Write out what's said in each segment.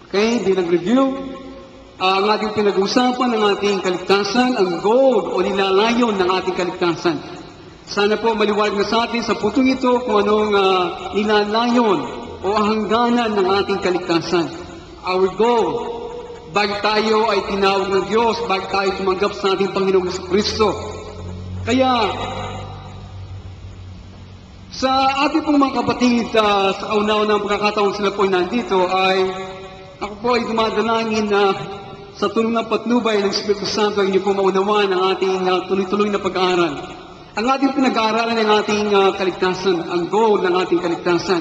Okay, di nag-review. Ang ating pinag-uusapan ng ating kaligtasan, ang goal o nilalayon ng ating kaligtasan. Sana po maliwanag na sa atin sa putong ito kung anong nilalayon o hangganan ng ating kaligtasan. Our goal, bago tayo ay tinawag ng Diyos, bago tayo tumanggap sa ating Panginoong Kristo. Kaya, sa ating pong mga kapatid, sa kauna-unang pagkakataon sila po nandito, ay ako po ay dumadalangin na sa tulong ng patnubay ng Espiritu Santo ay inyo po maunawaan ang ating tuloy-tuloy na pag-aaral. Ang ating pinag-aaralan ng ating kaligtasan, ang goal ng ating kaligtasan,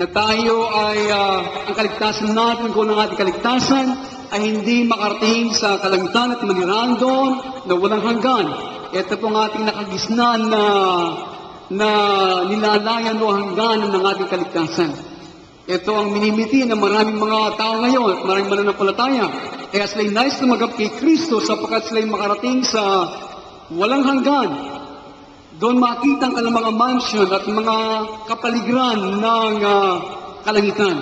na tayo ay, ang kaligtasan natin, kung ng ating kaligtasan, ay hindi makarating sa kalangitan at manirahan doon na walang hanggan. Ito po ang ating nakagisnan na nilalayan o hangganan ng ating kaligtasan. Ito ang minimiti ng maraming mga tao ngayon at maraming mananampalataya. Kaya sila'y nais tumanggap kay Kristo sapagkat sila'y makarating sa walang hanggan. Doon makita ang kanilang mga mansion at mga kapaligiran ng kalangitan.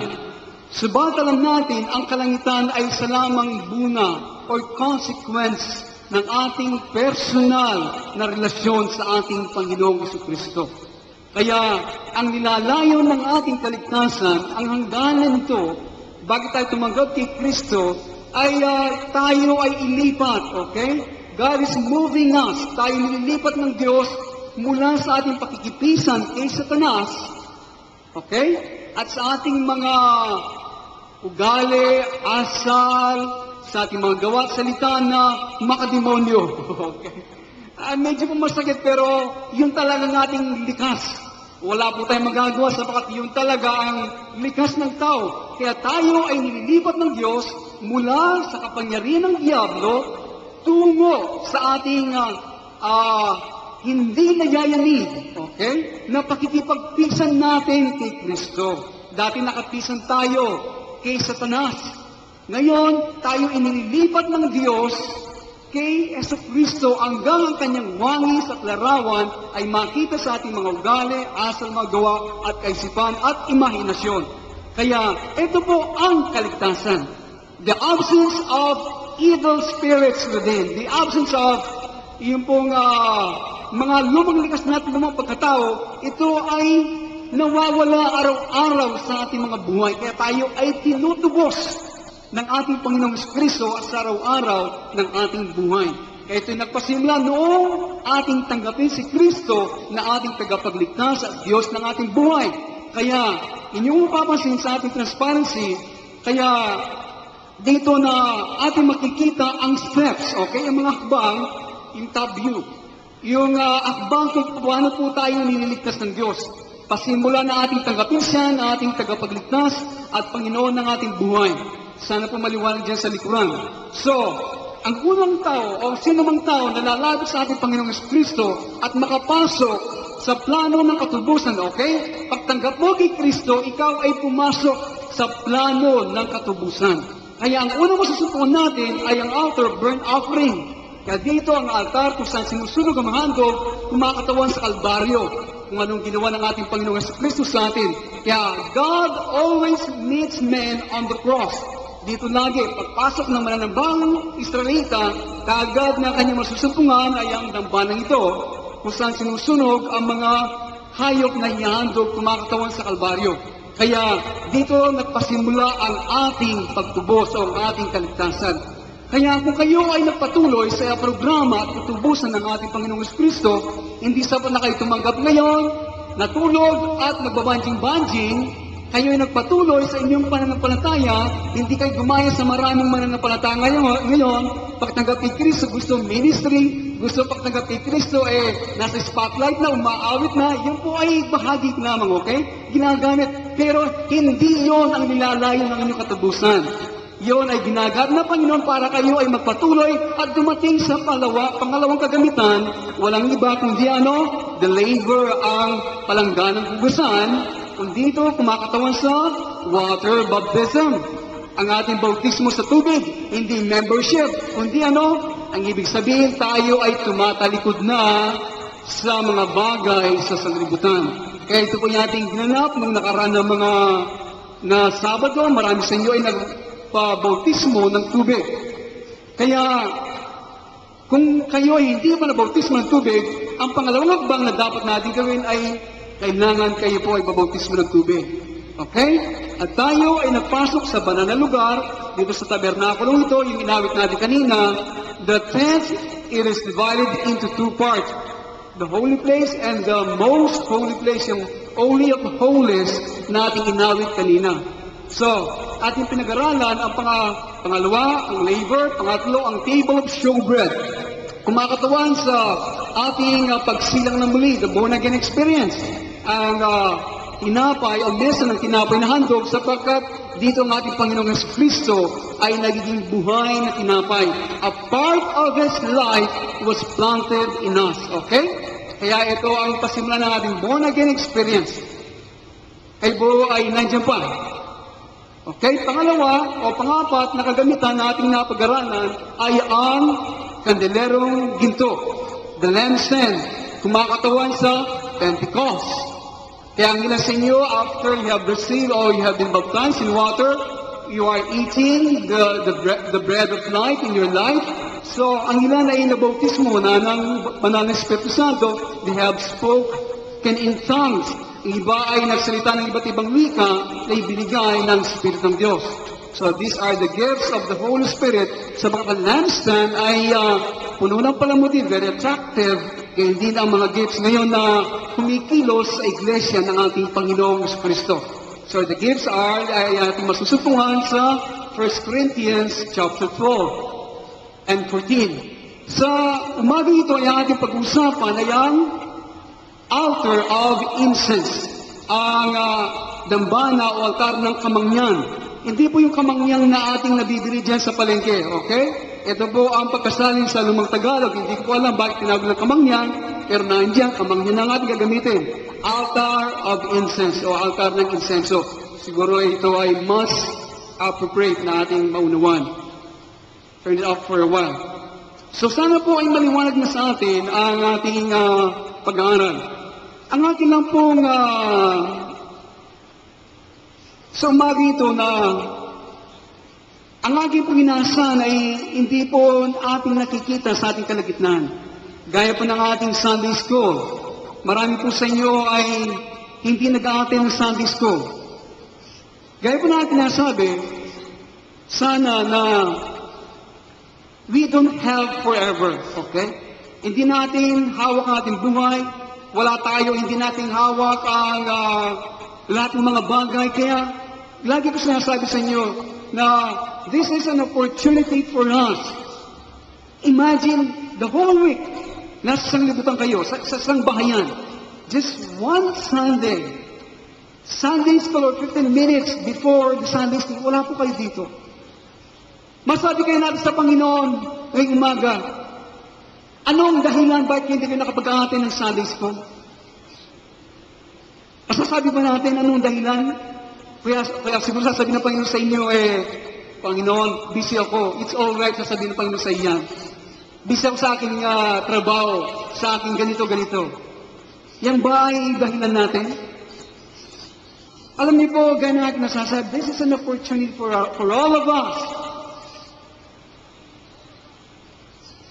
Subalit alam natin, ang kalangitan ay isa lamang bunga or consequence ng ating personal na relasyon sa ating Panginoong Jesucristo. Kaya, ang nilalayon ng ating kaligtasan, ang hangganan nito, bago tayo tumanggap kay Kristo, ay tayo ay ilipat, okay? God is moving us. Tayo nililipat ng Diyos mula sa ating pakikipisan kay Satanas, okay? At sa ating mga ugali, asal, sa ating mga gawa at salita na makademonyo. Okay? Medyo po masakit pero yun talaga ng ating likas. Wala po tayong magagawa sapagkat yun talaga ang likas ng tao. Kaya tayo ay nililipat ng Diyos mula sa kapangyarihan ng Diablo tungo sa ating hindi nayayanig, okay? Na pakikipagpisan natin kay Kristo. Dati nakapisan tayo kay Satanas. Ngayon, tayo inililipat ng Diyos kay Jesucristo hanggang ang kanyang wangis at larawan ay makita sa ating mga ugali, asal, mga gawa at kaisipan at imahinasyon. Kaya, ito po ang kaligtasan. The absence of evil spirits within. The absence of yung pong mga lumang likas natin ng mga pagkatao, ito ay nawawala araw-araw sa ating mga buhay. Kaya tayo ay tinutubos ng ating Panginoong Kristo at sa araw-araw ng ating buhay. Kaya ito'y nagpasimula noong ating tanggapin si Kristo na ating tagapagligtas at Diyos ng ating buhay. Kaya, inyong mapapansin sa ating transparency, kaya dito na ating makikita ang steps, okay? Ang mga hakbang, yung top view. Yung hakbang kung paano po tayo nililigtas ng Diyos. Pasimula na ating tanggapin siya, na ating tagapagligtas at Panginoon ng ating buhay. Sana po maliwanag dyan sa likuran. So, ang unang tao o sino mang tao na lalapit sa ating Panginoong Kristo at makapasok sa plano ng katubusan, okay? Pagtanggap mo kay Kristo, ikaw ay pumasok sa plano ng katubusan. Kaya ang unang masusupuan natin ay ang altar burnt offering. Kaya dito ang altar kung saan sinusunog ang mga handog, kumakatawan sa Kalbaryo. Kung anong ginawa ng ating Panginoong Kristo sa atin. Kaya God always meets men on the cross. Dito lagi, pagpasok ng mananambang Israelita, kaagad na kanyang masusumpungan ay ang dambanang ito, kung saan sinusunog ang mga hayop na ihahandog kumakatawan sa Kalbaryo. Kaya dito nagpasimula ang ating pagtubos o ang ating kaligtasan. Kaya kung kayo ay nagpatuloy sa programa at tutubusan ng ating Panginoong Kristo, hindi sapat na kayo tumanggap ngayon, natulog at nagbabanjing-banjing, kayo ay nagpatuloy sa inyong pananampalataya, hindi kayo gumaya sa maraming mananampalataya ngayon, pagtanggap kay Kristo, gusto ministry, gusto pagtanggap kay Kristo, nasa spotlight na, umaawit na, yun po ay bahagi lamang, okay? Ginagamit, pero hindi yon ang nilalayo ng inyong katubusan. Yon ay ginagamit na Panginoon para kayo ay magpatuloy at dumating sa pangalawang kagamitan, walang iba kundi the labor ang palangganang hugasan, kung dito, kumakatawan sa water baptism. Ang ating bautismo sa tubig, hindi membership, kundi ang ibig sabihin, tayo ay tumatalikod na sa mga bagay sa sanglibutan. Kaya ito po yung ating ginanap nung nakaraan ng mga na Sabado. Marami sa inyo ay pagbautismo ng tubig. Kaya, kung kayo ay hindi pa nabautismo ng tubig, ang pangalawang hakbang na dapat natin gawin ay kailangan kayo po ay babautismo ng tubig. Okay? At tayo ay nagpasok sa banal na lugar, dito sa tabernakulong ito, yung inawit natin kanina, the tent, it is divided into two parts. The holy place and the most holy place, yung holy of holies na ating inawit kanina. So, ating pinag-aralan ang pangalawa, ang laver, pangatlo, ang table of showbread. Kumakatawan sa ating pagsilang na muli, the born again experience. Ang tinapay o mesa ng tinapay na handog sapagkat dito ang ating Panginoong Kristo ay nagiging buhay na tinapay. A part of His life was planted in us. Okay? Kaya ito ang pasimula ng ating born again experience. Kayo ay nandiyan pa. Okay? Pangalawa o pangapat na kagamitan na ating napag-aralan ay ang kandelerong ginto. The lampstand. Kumakatawan sa Pentecost. Kaya ang ilan sa inyo, after you have received or you have been baptized in water, you are eating the bread of life in your life. So, ang ilan ay nabautismo na ng Banal na Espiritu Santo, they have spoken in tongues. Ang iba ay nagsalita ng iba't ibang wika na ibinigay ng Espiritu ng Diyos. So, these are the gifts of the Holy Spirit. Sa mga lampstand ay puno ng palamuti, very attractive. Kaya hindi na ang mga gifts ngayon na kumikilos sa iglesia ng ating Panginoong Kristo. So, the gifts ay ating masusupungan sa 1 Corinthians chapter 12 and 14. Sa umaga ito ay ating pag-usapan ay ang altar of incense. Ang dambana o altar ng kamangyan. Hindi po yung kamangyang na ating nabibili dyan sa palengke, okay? Ito po ang pagkasalin sa lumang Tagalog. Hindi ko alam bakit tinawag ng kamangyan, pero nandiyan, kamangyan ang ating gagamitin. Altar of incense o altar ng insenso. Siguro ito ay mas appropriate na ating maunawan. Turn it off for a while. So sana po ay maliwanag na sa atin ang ating pag-aaral. Ang akin lang pong sa umaga ito na ang aking pong inaasahan ay hindi po ating nakikita sa ating kalagitnaan. Gaya po ng ating Sunday School. Marami po sa inyo ay hindi nag-a-attend ng Sunday School. Gaya po ng ating nasabi, sana na we don't have forever, okay? Hindi natin hawak ang ating buhay. Wala tayo, hindi natin hawak ang lahat ng mga bagay. Kaya, lagi ko sinasabi sa inyo na this is an opportunity for us. Imagine the whole week, nasa sanglibutan kayo, sa isang bahayan. Just one Sunday. Sunday school or 15 minutes before the Sunday school, wala po kayo dito. Masabi kayo natin sa Panginoon ngayong umaga, anong dahilan bakit hindi kayo nakapag-aatin ng Sunday school? Masasabi ba natin anong dahilan? Kaya siguro sasabihin ng Panginoon sa inyo, Panginoon, busy ako. It's all right, sasabihin ng Panginoon sa iyan. Busy ako sa aking trabaho, sa aking ganito. Yan ba ay dahilan natin? Alam niyo po, gano'n natin nasasabi, this is an opportunity for all of us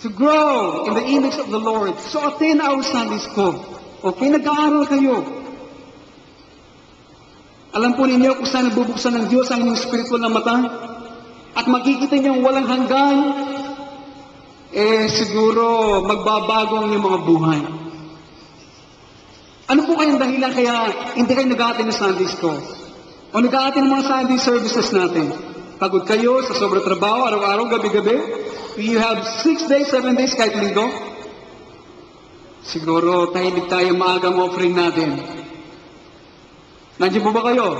to grow in the image of the Lord. So attend our Sunday school. Okay, nag-aaral kayo. Alam po ninyo kung saan nabubuksan ng Diyos ang inyong spiritual na mata? At makikita niyo walang hanggan, siguro magbabago ang inyong mga buhay. Ano po kayang dahilan kaya hindi kayo nag-aatin ng Sunday school? O nag-aatin ng mga Sunday services natin? Pagod kayo sa sobrang trabaho, araw-araw, gabi-gabi? You have 6 days, 7 days kahit linggo? Siguro tahimik tayo maagang offering natin. Nandiyan po ba kayo?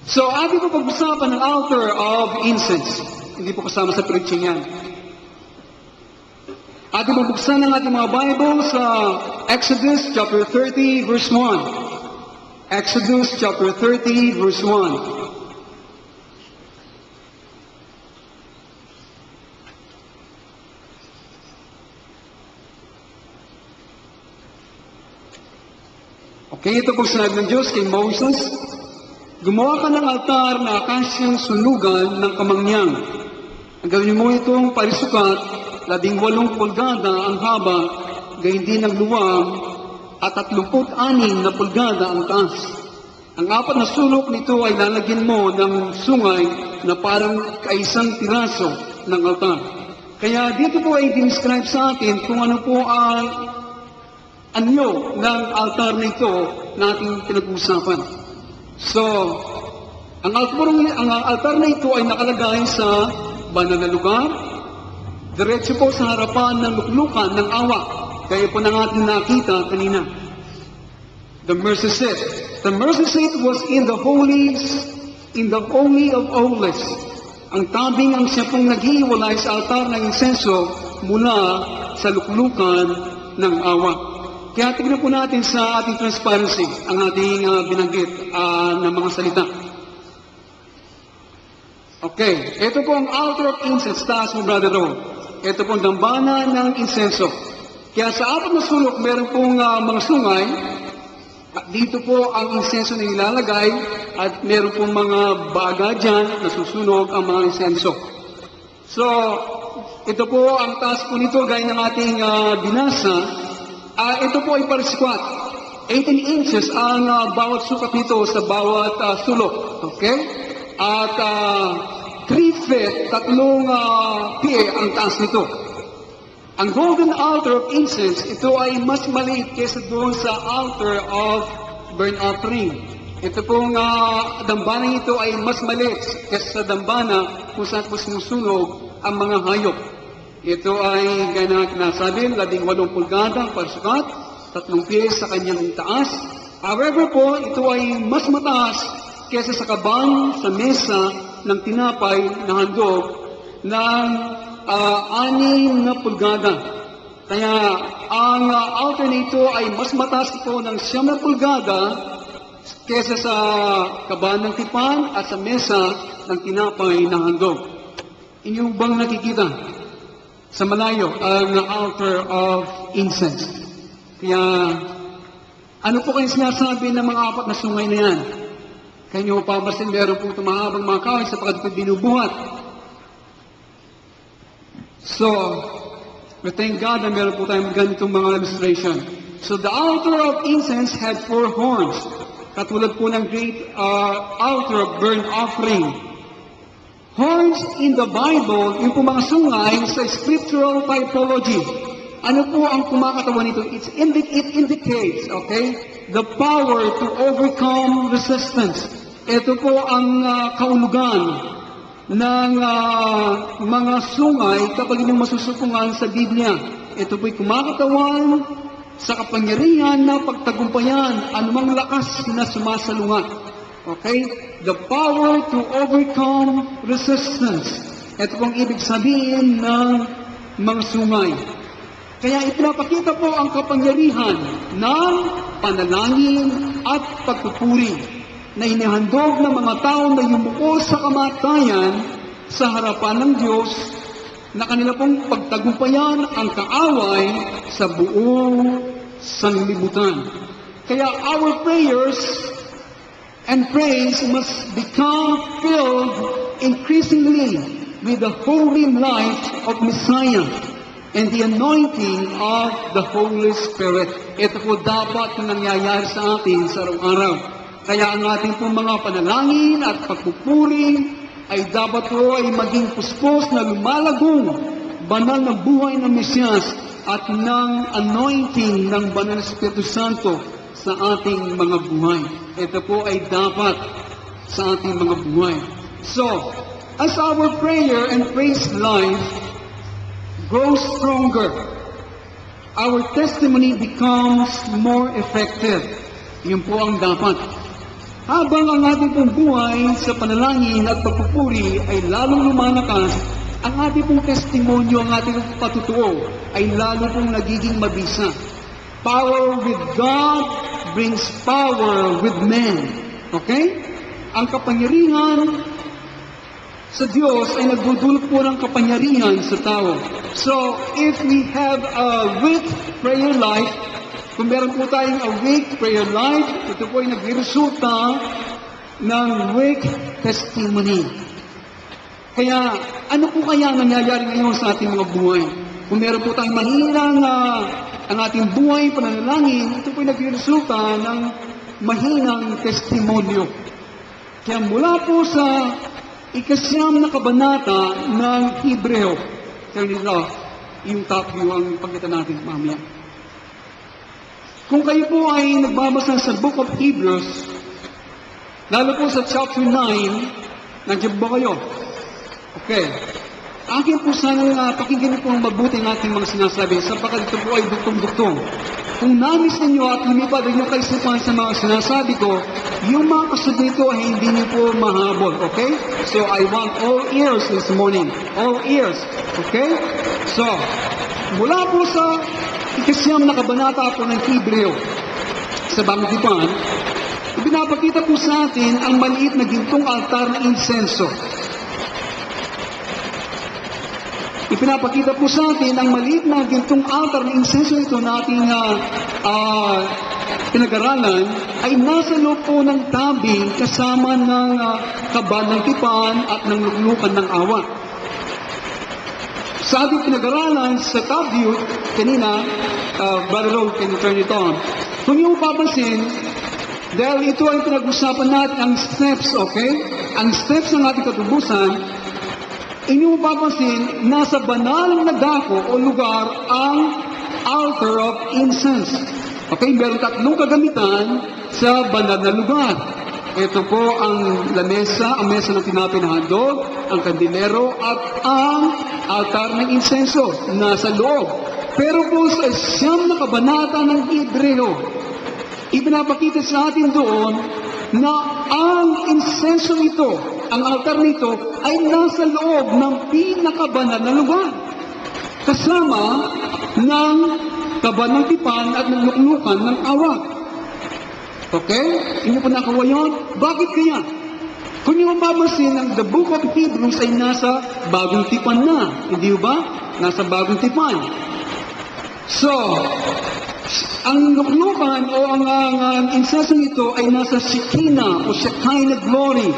So, ating po pag-usapan ng altar of incense. Hindi po kasama sa preaching yan. Ating po buksan ng ating mga Bible sa Exodus chapter 30 verse 1. Exodus chapter 30 verse 1. Okay, ito po sinabi ng Diyos kay Moses. Gumawa ka ng altar na akasyang sunugan ng kamangyang. Ang gawin mo itong parisukat, 18 pulgada ang haba, gayon din ang luwang, at 36 na pulgada ang taas. Ang 4 na sulok nito ay lalagyan mo ng sungay na parang kaisang piraso ng altar. Kaya dito po ay describe sa atin kung ano po ang anyo ng altar na ito na ating pinag-uusapan. So, ang altar na ito ay nakalagay sa banal na lugar, diretso po sa harapan ng luklukan ng awa. Kaya po nang ating nakita kanina. The mercy seat. The mercy seat was in the holies, in the Holy of Holies. Ang tabing ang siya pong naghihiwalay sa altar ng insenso mula sa luklukan ng awa. Kaya tignan po natin sa ating transparency ang ating binanggit ng mga salita. Okay, ito po ang altar of incense, taas mo, Brother Ron. Ito po ang dambana ng insenso. Kaya sa 4 na sulok, meron pong mga sungay. At dito po ang insenso na ilalagay at meron pong mga baga dyan na susunog ang mga insenso. So, ito po ang taas po nito gaya ng ating binasa. Ito po ay parisikwat. 18 inches ang bawat sukat nito sa bawat sulok. Okay? At 3 feet, 3 pie ang taas nito. Ang golden altar of incense, ito ay mas maliit kaysa doon sa altar of burnt offering. Ito pong dambana ito ay mas maliit kaysa sa dambana kung saan po sumusunog ang mga hayop. Ito ay gaya na nasabi, 18 pulgada ang parisukat, 3 pies sa kanyang taas. However po, ito ay mas mataas kaysa sa kaban sa mesa ng tinapay na handog ng 6 na pulgada. Kaya ang altar nito ay mas mataas ito ng 9 na pulgada kaysa sa kaban ng tipan at sa mesa ng tinapay na handog. Inyong bang nakikita sa malayo ang altar of incense? Kaya ano po kayo sinasabi ng mga 4 na sungay na yan? Kaya nyo papasin, meron pong tumahabang mga kaway sapagkat binubuhat. So, we thank God na meron po tayong ganitong mga illustration. So, the altar of incense had 4 horns. Katulad po ng great altar of burnt offering. Horns in the Bible, yung po mga sungay sa scriptural typology. Ano po ang kumakatawan nito? It indicates, okay, the power to overcome resistance. Ito po ang kaulugan ng mga sungay kapag inyong masusukungan sa Biblia. Ito po'y kumakatawan sa kapangyarihan na pagtagumpayan anumang lakas na sumasalungat. Okay? The power to overcome resistance. Ito pong ibig sabihin ng mga sungay. Kaya ipinapakita po ang kapangyarihan ng panalangin at pagpupuri na inihandog ng mga tao na yumuko sa kamatayan sa harapan ng Diyos na kanila pong pagtagumpayan ang kaaway sa buong sanlibutan. Kaya our prayers and praise must become filled increasingly with the holy light of Messiah and the anointing of the Holy Spirit. Ito po dapat na nangyayari sa atin sa araw-araw. Kaya ang ating pong mga panalangin at pagpupuri ay dapat po ay maging puspos na lumalagong banal na buhay ng Mesiyas at ng anointing ng banal na Espiritu Santo sa ating mga buhay. Ito po ay dapat sa ating mga buhay. So, as our prayer and praise life grows stronger, our testimony becomes more effective. Yun po ang dapat. Habang ang ating pong buhay sa panalangin at pagpupuri ay lalong lumalakas, ang ating pong testimonyo, ang ating patutuo ay lalo pong nagiging mabisa. Power with God brings power with men. Okay? Ang kapangyarihan sa Diyos ay nagdudulot po ng kapangyarihan sa tao. So, if we have a weak prayer life, kung meron po tayong awake prayer life, ito po ay nagresulta ng weak testimony. Kaya, ano po kaya ang nangyayari ngayon sa ating mga buhay? Kung meron po tayong mahinang ang ating buhay, pananalangin, ito po'y nagresulta ng mahinang testimonyo. Kaya mula po sa ikasyam na kabanata ng Hebreo, kaya nila, yung top view ang pagkita natin mamaya. Kung kayo po ay nagbabasa sa Book of Hebrews, lalo po sa chapter 9, nandiyan ba kayo? Okay. Akin po sana pakinggan niyo po ang mabuti ng ating mga sinasabi sapagkat ito po ay duktong-duktong. Kung namis ninyo at lumipad ang inyong kaisipan sa mga sinasabi ko, yung mga kasunod nito ay hindi niyo po mahabol. Okay? So, I want all ears this morning. All ears. Okay? So, mula po sa ikasyam na kabanata po ng Hebreo sa Bagong Tipan, ibinapakita po sa atin ang maliit na gintong altar na insenso. Ipinapakita po sa atin ang maliit na gintong altar na insenso ito na ating pinag-aralan ay nasa loob po ng tabi kasama ng kaban ng tipan at ng luklukan ng awa. Sa ating pinag-aralan sa top view, kanina, Brother Rowe, can you turn it on? Kung yung papansin, dahil ito ay pinag-usapan natin ang steps, okay? Ang steps ng ating katubusan, inyong papansin, nasa banal na dako o lugar ang altar of incense. Okay, meron tatlong kagamitan sa banal na lugar. Ito po ang lamesa, ang mesa ng tinapay na handog, ang kandilero, at ang altar ng insenso nasa loob. Pero po sa siyam na kabanata ng Hebreo, ipinapakita sa atin doon na ang insenso ito, ang altar nito, ay nasa loob ng pinakabanal na lugar. Kasama ng kaban ng tipan at ng luklukan ng awa. Okay? Inyo po nakawa yun? Bakit kaya? Kung yung mababasin, ang the book of Hebrews ay nasa bagong tipan na. Hindi ba? Nasa bagong tipan. So, ang luklukan o ang insenso nito ay nasa Shekinah o Shekinah glory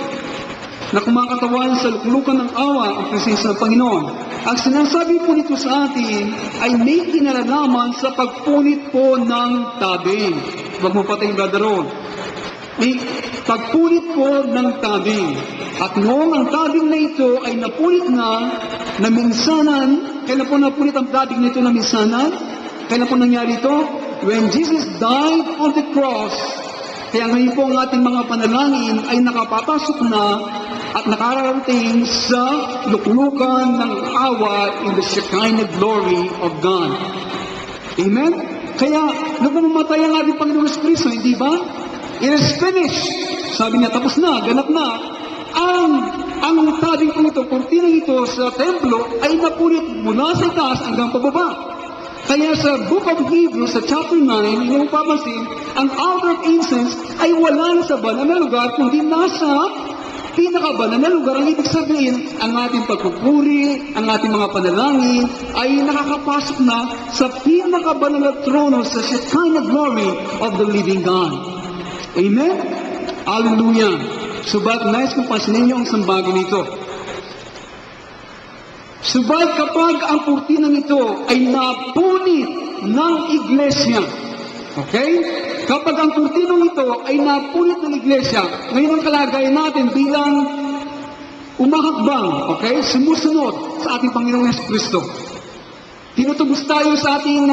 na kumakatawan sa luklukan ng awa ang presensya ng Panginoon. Ang sinasabi po nito sa atin ay may kinalalaman sa pagpunit po ng tabing. Huwag mo patay, Brother Ron. May pagpunit po ng tabing. At noong ang tabing na ito ay napunit na minsanan, kailan po napunit ang tabing na ito na minsanan? Kailan po nangyari ito? When Jesus died on the cross, kaya ngayon po ang ating mga panalangin ay nakapapasok na at nakararating sa luklukan ng awa in the Shekinah glory of God. Amen? Kaya, nung mamatay ang ating Panginoon Kristo, hindi ba? It is finished. Sabi niya, tapos na, ganap na. Ang tabing po ito, kurtina ito sa templo, ay napunit mula sa taas hanggang pababa. Kaya sa Book of Hebrews, sa chapter 9, yung papansin, ang altar of incense ay wala na sa banal na lugar, kundi nasa pinakabanal na lugar. Ang ibig sabihin, ang ating pagpupuri, ang ating mga panalangin, ay nakakapasok na sa pinakabanal na trono, sa Shekinah glory of the living God. Amen? Hallelujah! Subat, nais kong pansinin niyo ang sambagan nito. Subalit kapag ang kurtinang ito ay napunit ng iglesia, okay? Kapag ang kurtinang ito ay napunit ng iglesia, ngayon ang kalagayan natin bilang umahakbang, okay? Sumusunod sa ating Panginoong Jesucristo. Tinutubos tayo sa ating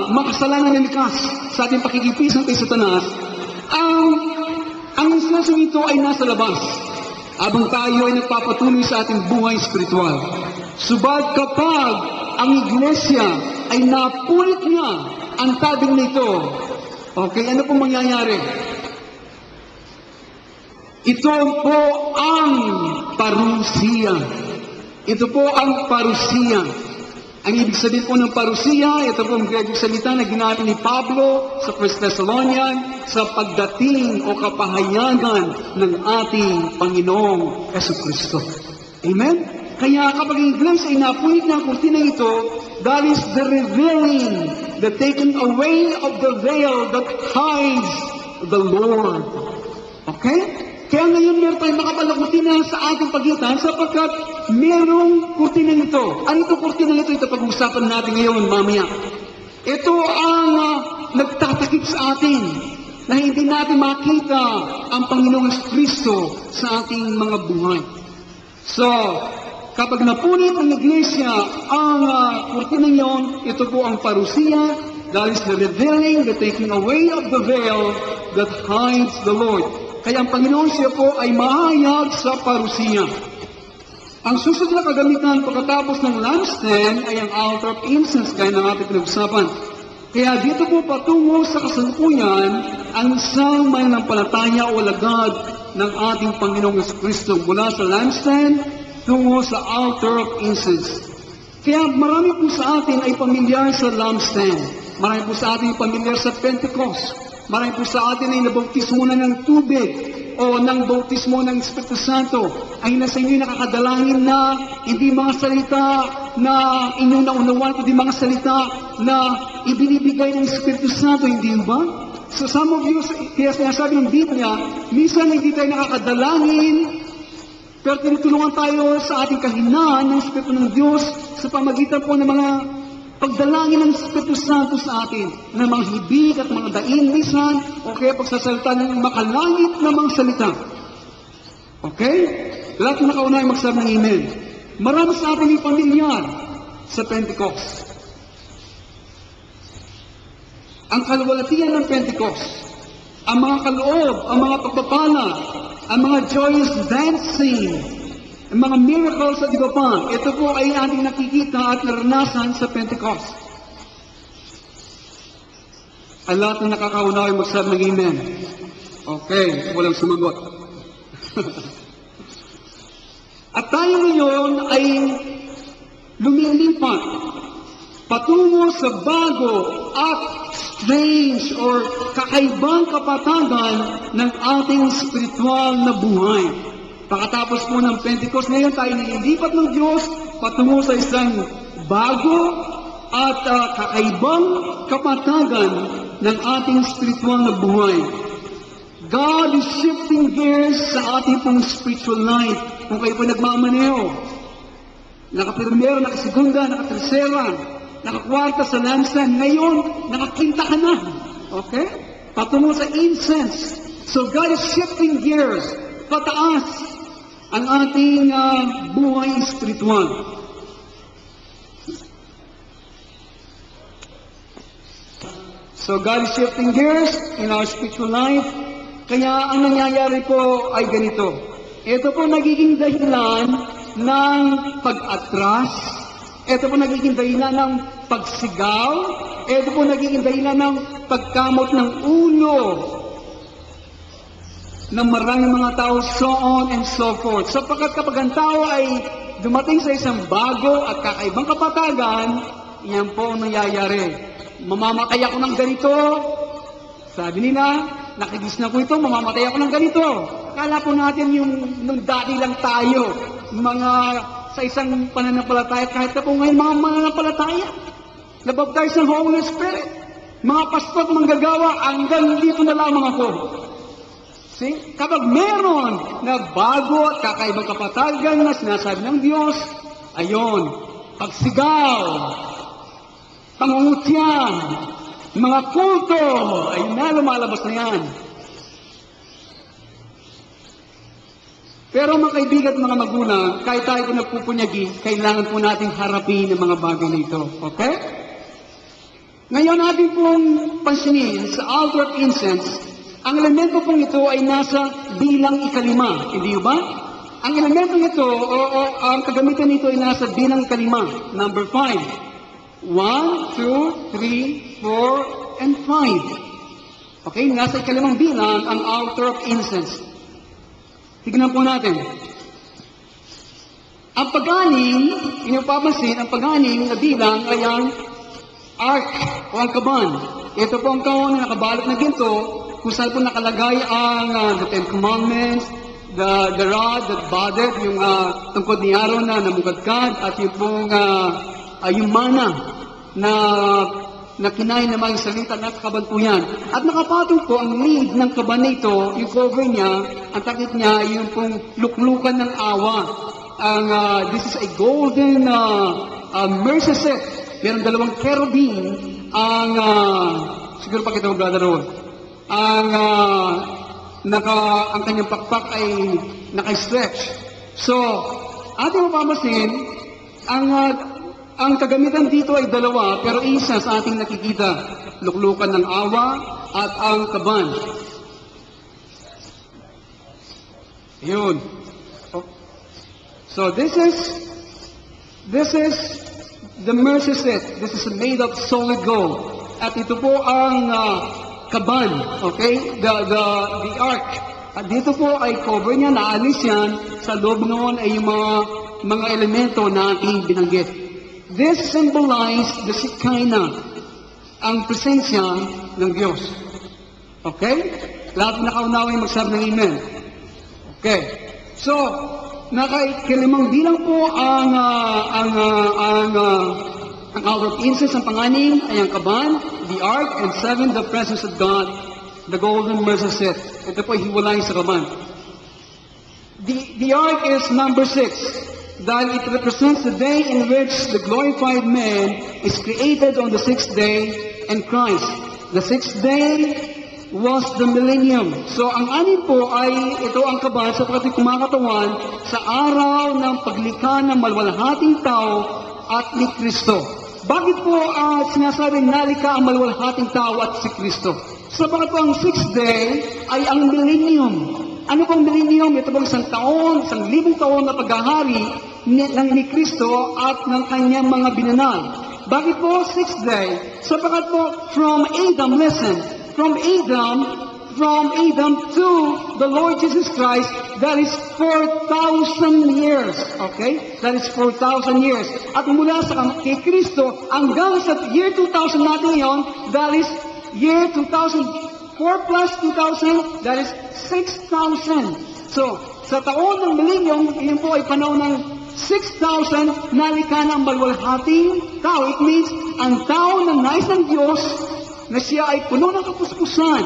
makasalanan na likas, sa ating pakikipisan kay Satanas. Ang insensyong ito ay nasa labas, habang tayo ay nagpapatuloy sa ating buhay spiritual. Subalit kapag ang iglesia ay napunit niya ang tabing nito, okay, ano pong mangyayari? Ito po ang parusiya. Ito po ang parusiya. Ang ibig sabihin po ng parusiya, ito po ang Gregong salita na ginamit ni Pablo sa 1 Thessalonian sa pagdating o kapahayagan ng ating Panginoong Jesucristo. Amen? Kaya kapag ang iglesia ay napunit ng kurtina ito, that is the revealing, the taking away of the veil that hides the Lord. Okay? Kaya ngayon meron tayong makapalakutina sa ating pagitan sapagkat merong kurtina nito. Ano itong kurtina nito? Ito pag-uusapan natin ngayon, mamaya. Ito ang nagtatakip sa atin na hindi natin makita ang Panginoong Kristo sa ating mga buhay. So, kapag napunit ng iglesia ang kurtina yon, ito po ang parusia. That is the revealing, the taking away of the veil that hides the Lord. Kaya ang Panginoon siya po ay mahayag sa parusia. Ang susunod na kagamitan pagkatapos ng lampstand ay ang altar of incense, gaya ng ating pinag-usapan. Kaya dito po patungo sa kasalukuyan ang isang mananampalataya o alagad ng ating Panginoong Kristo mula sa lampstand tungo sa altar of incense. Kaya marami po sa atin ay pamilyar sa lampstand. Marami po sa atin ay pamilyar sa Pentecost. Marami po sa atin ay nabautismo na ng tubig o ng bautismo ng Espiritu Santo. Ay nasa inyo nakakadalangin na hindi mga salita na inyong naunawan, kundi mga salita na ibinibigay ng Espiritu Santo, hindi ba? So some of you, kaya sinasabi ng Biblia, minsan hindi tayo nakakadalangin, pero tinutulungan tayo sa ating kahinaan ng Espiritu ng Diyos sa pamagitan po ng mga pagdalangin ng Espiritu Santo sa atin, ng mga hibig at mga daing-lisan, o kaya pagsasalita ng makalangit na mga salita. Okay? Lahat na nakaunay magsabi ng amen. Marami sa atin yung pamilyar sa Pentecost. Ang kaluwalhatian ng Pentecost, ang mga kaloob, ang mga pagpapala, ang mga joyous dancing, ang mga miracles at iba pa, ito po ay ating nakikita at naranasan sa Pentecost. Ang lahat na nakakaunaw ay magsabi ng amen. Okay, walang sumagot. At tayo ngayon ay lumilipat patungo sa bago at strange or kakaibang kapatagan ng ating spiritual na buhay. Pagkatapos po ng Pentecost, ngayon tayo nililipat ng Diyos patungo sa isang bago at kakaibang kapatagan ng ating spiritual na buhay. God is shifting gears sa ating pong spiritual life. Kung kayo po nagmamaneho, nakaprimero, nakasegunda, nakatersera, nakakwarta sa lampstand, ngayon, nakakinta ka na. Okay? Patungo sa incense. So God is shifting gears pataas ang ating buhay spiritual. So God is shifting gears in our spiritual life. Kaya ang nangyayari po ay ganito. Ito po nagiging dahilan ng pag-atras. Ito po nagiging dahilan ng pagsigaw. Ito po nagiging dahilan ng pagkamot ng ulo ng maraming mga tao, so on and so forth. Sapagkat kapag ang tao ay dumating sa isang bago at kakaibang kapatagan, yan po ang nangyayari. Mamamatay ako ng ganito. Sabi nila, nakigis na ko ito, mamamatay ako ng ganito. Kala po natin yung nung dati lang tayo, mga sa isang pananampalataya, kahit na po ngayon mga mananampalataya, nabaptize ng Holy Spirit, mga pastor manggagawa, hanggang dito na lamang ako. See? Kapag meron na bago at kakaibang kapatagan na sinasabi ng Diyos, ayon, pagsigaw, pangungutya, mga kulto, ay lumalabas na yan. Pero mga kaibigan at mga magulang, kahit tayo po nagpupunyagi, kailangan po nating harapin ang mga bagay na ito. Okay? Ngayon natin pong pansinin sa altar of incense, ang elemento pong ito ay nasa bilang ikalima. Hindi ba? Ang elemento nito, o ang kagamitan nito ay nasa bilang ikalima. Number 5. 1, 2, 3, 4, and 5. Okay, nasa ikalimang bilang ang altar of incense. Tignan po natin. Ang pag-anim, inyong papansin, ang pag-anim na bilang ay ang ark o ang kaban. Ito po ang kahon na nakabalot na ginto kung saan po nakalagay ang the Ten Commandments, the rod that budded, yung tungkod ni Aaron na namukadkad, at yung pong yung mana na na kinain naman yung salita at kaban po yan. At nakapatong po ang lead ng kaban nito, yung cover niya, ang takip niya, yung pong luklukan ng awa. This is a golden mercy set. Meron dalawang cherubim, siguro pakita mo, Brother Ron, ang kanyang pakpak ay naka-stretch. So, ating mapapansin, ang kagamitan dito ay dalawa, pero isa sa ating nakikita, luklukan ng awa at ang kaban. Yun. So this is the mercy set. This is made of solid gold. At ito po ang kaban, okay? The ark. At dito po ay cover niya, naalis yan. Sa loob noon ay yung mga elemento na ating binanggit. This symbolizes the Shekinah, ang presensya ng Diyos. Okay? Lahat nakaunawa yung magsabi ng amen. Okay. So, nakaikilimang bilang po ang hour of incense, ang panganim ay ang kaban, the ark, and 7, the presence of God, the golden mercy seat. Ito po ay hiwalay sa kaban. The ark is number 6. Dahil it represents the day in which the glorified man is created on the 6th day in Christ. The 6th day was the millennium. So ang anim po ay ito ang kaban sapagkat kumakatawan sa araw ng paglikha ng malwalhating tao at ni Kristo. Bakit po sinasabing nalika ang malwalhating tao at si Kristo? Sapagkat po ang 6th day ay ang millennium. Ano pong millennium? Ito pong 1,000 taon na paghahari ni Kristo at ng kanyang mga binanal. Bakit po 6th day? Sapagkat po from Adam, listen, from Adam to the Lord Jesus Christ, that is 4,000 years. Okay? That is 4,000 years. At mula sa kay Kristo hanggang sa year 2000 natin ngayon, that is year 2000. 4 plus 2,000, that is 6,000. So, sa taon ng millennium, yun po ay panahon ng 6,000 nalika ng malwalhating tao. It means, ang tao ng nais ng Diyos na siya ay puno ng kapuspusan.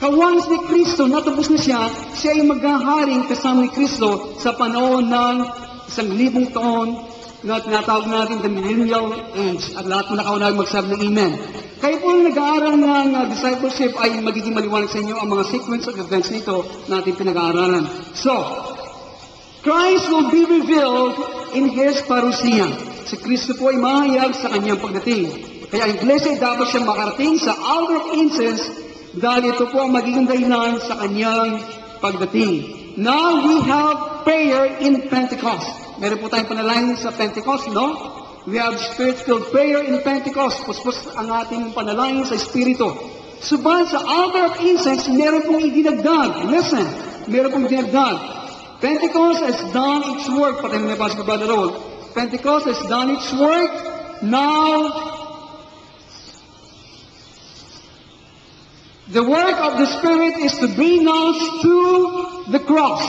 Once ni Kristo, natapos na siya ay maghaharing kasama ni Kristo sa panahon ng 1,000 taon na tinatawag natin the millennial age. At lahat mo nakaunawag magsabi ng amen. Kayo po nag-aaral ng discipleship ay magiging maliwanag sa inyo ang mga sequence of events nito na ating pinag-aaralan. So, Christ will be revealed in His parousia. Si Kristo po ay mahayag sa kanyang pagdating. Kaya ang iglesia ay dapat siya makarating sa hour of incense dahil ito po ang magiging dahilan sa kanyang pagdating. Now we have prayer in Pentecost. Meron po tayong panalangin sa Pentecost, no? We have spirit-filled prayer in Pentecost. Puspos ang ating panalangin sa Espiritu. Subalit sa altar of incense, meron pong idinagdag. Listen, meron pong idinagdag. Pentecost has done its work. Patay na nabasa ko, Brother Roll. Pentecost has done its work. Now, the work of the Spirit is to bring us to the cross.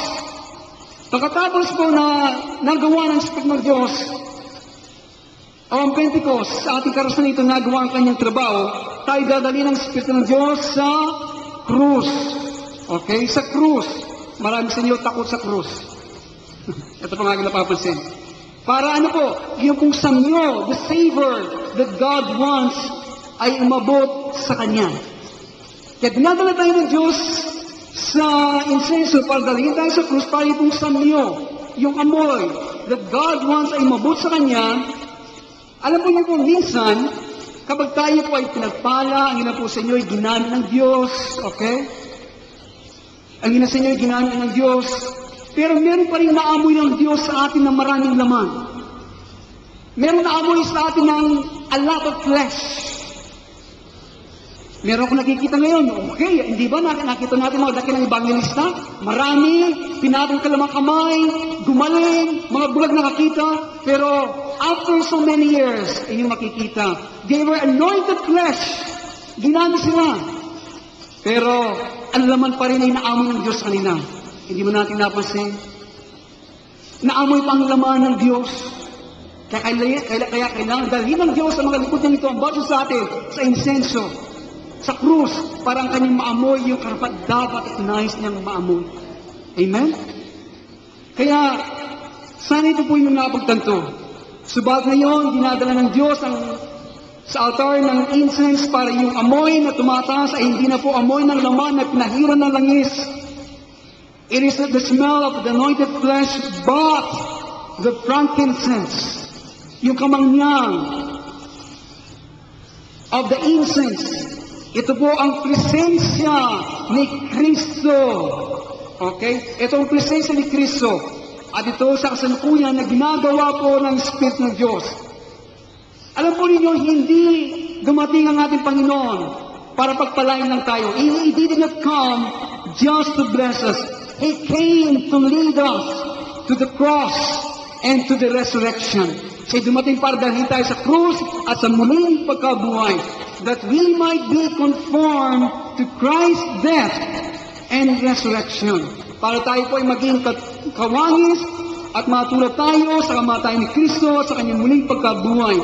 Pagkatapos po na nagawa ng Espiritu ng Diyos, ang Pentecost, sa ating karasan ito nagawa ang kanyang trabaho, tayo dadali ng Espiritu ng Diyos sa krus. Okay? Sa krus. Marami sa inyo takot sa krus. Ito pang aking napapansin. Para ano po? Yung pong samyo, the savor that God wants, ay umabot sa Kanya. Kaya dinadala tayo ng Diyos sa insenso para dalhin tayo sa krus para yung pong samyo, yung amoy that God wants ay umabot sa Kanya. Alam po niyo po, minsan, kapag tayo po ay pinagpala, ang ina po sa inyo ay ginamit ng Diyos, okay? Ang ina sa inyo ay ginamit ng Diyos, pero meron pa rin naamoy ng Diyos sa atin ng maraming laman. Meron naamoy sa atin ng a lot of flesh. Meron akong nakikita ngayon, okay, hindi ba nakita natin mga dakilang evangelista? Marami, pinatong kalamang kamay, gumaling, mga bulag nakakita, pero after so many years, inyong makikita, they were anointed flesh. Ginamit sila. Pero, ang laman pa rin ay naamoy ng Diyos kanina. Hindi mo natin napansin. Naamoy pa ang laman ng Diyos. Kaya kailangan dalhin ng Diyos sa mga likod niya ito ang bawat sa atin sa insenso, sa krus, para ang kanyang maamoy yung karapat-dapat at nais niyang maamoy. Amen? Kaya, sana ito po yung napagtanto. Subalit ngayon, dinadala ng Diyos sa altar ng incense para yung amoy na tumataas ay hindi na po amoy ng laman na pinahiran ng langis. It is not the smell of the anointed flesh, but the frankincense. Yung kamangyang of the incense. Ito po ang presensya ni Kristo. Okay? Ito ang presensya ni Kristo. At ito sa kasalukuyan na ginagawa po ng Spirit ng Diyos. Alam po ninyo, hindi dumating ang ating Panginoon para pagpalain lang tayo. He did not come just to bless us. He came to lead us to the cross and to the resurrection. Siya dumating para dalhin tayo sa krus at sa muling pagkabuhay, that we might be conformed to Christ's death and resurrection. Para tayo po ay maging kawangis at matulad tayo sa kamatayan ni Kristo at sa kanyang muling pagkabuhay.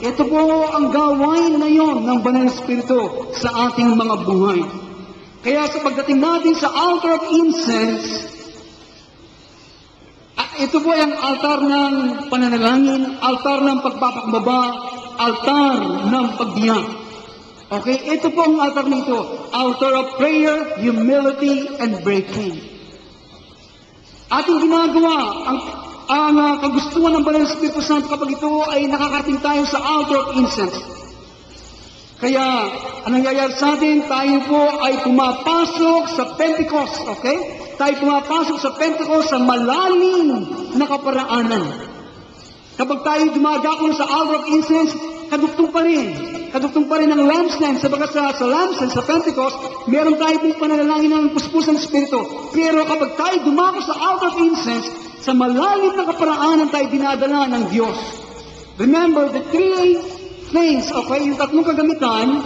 Ito po ang gawain na yon ng Banal na Espiritu sa ating mga buhay. Kaya sa pagdating natin sa altar of incense, ito po ay ang altar ng pananalangin, altar ng pagpapakbaba, altar ng pagbiyak. Okay? Ito po ang altar nito. Altar of prayer, humility, and breaking. Ating ginagawa, ang kagustuhan ng Banal na Espiritu Santo kapag ito ay nakakarating tayo sa altar of incense. Kaya, ang nangyayari sa atin, tayo po ay pumapasok sa Pentecost, okay? Tayo pumapasok sa Pentecost sa malalim na kaparaanan. Kapag tayo dumadako sa altar of incense, kadugtong pa rin. Kadugtong pa rin ang lampstand. Sabagat sa lampstand, sa Pentecost, meron tayo pong pananalangin ng puspusan ng Espiritu. Pero kapag tayo dumako sa altar of incense, sa malalim na kaparaanan tayo dinadala ng Diyos. Remember, the three things, okay, yung tatlong kagamitan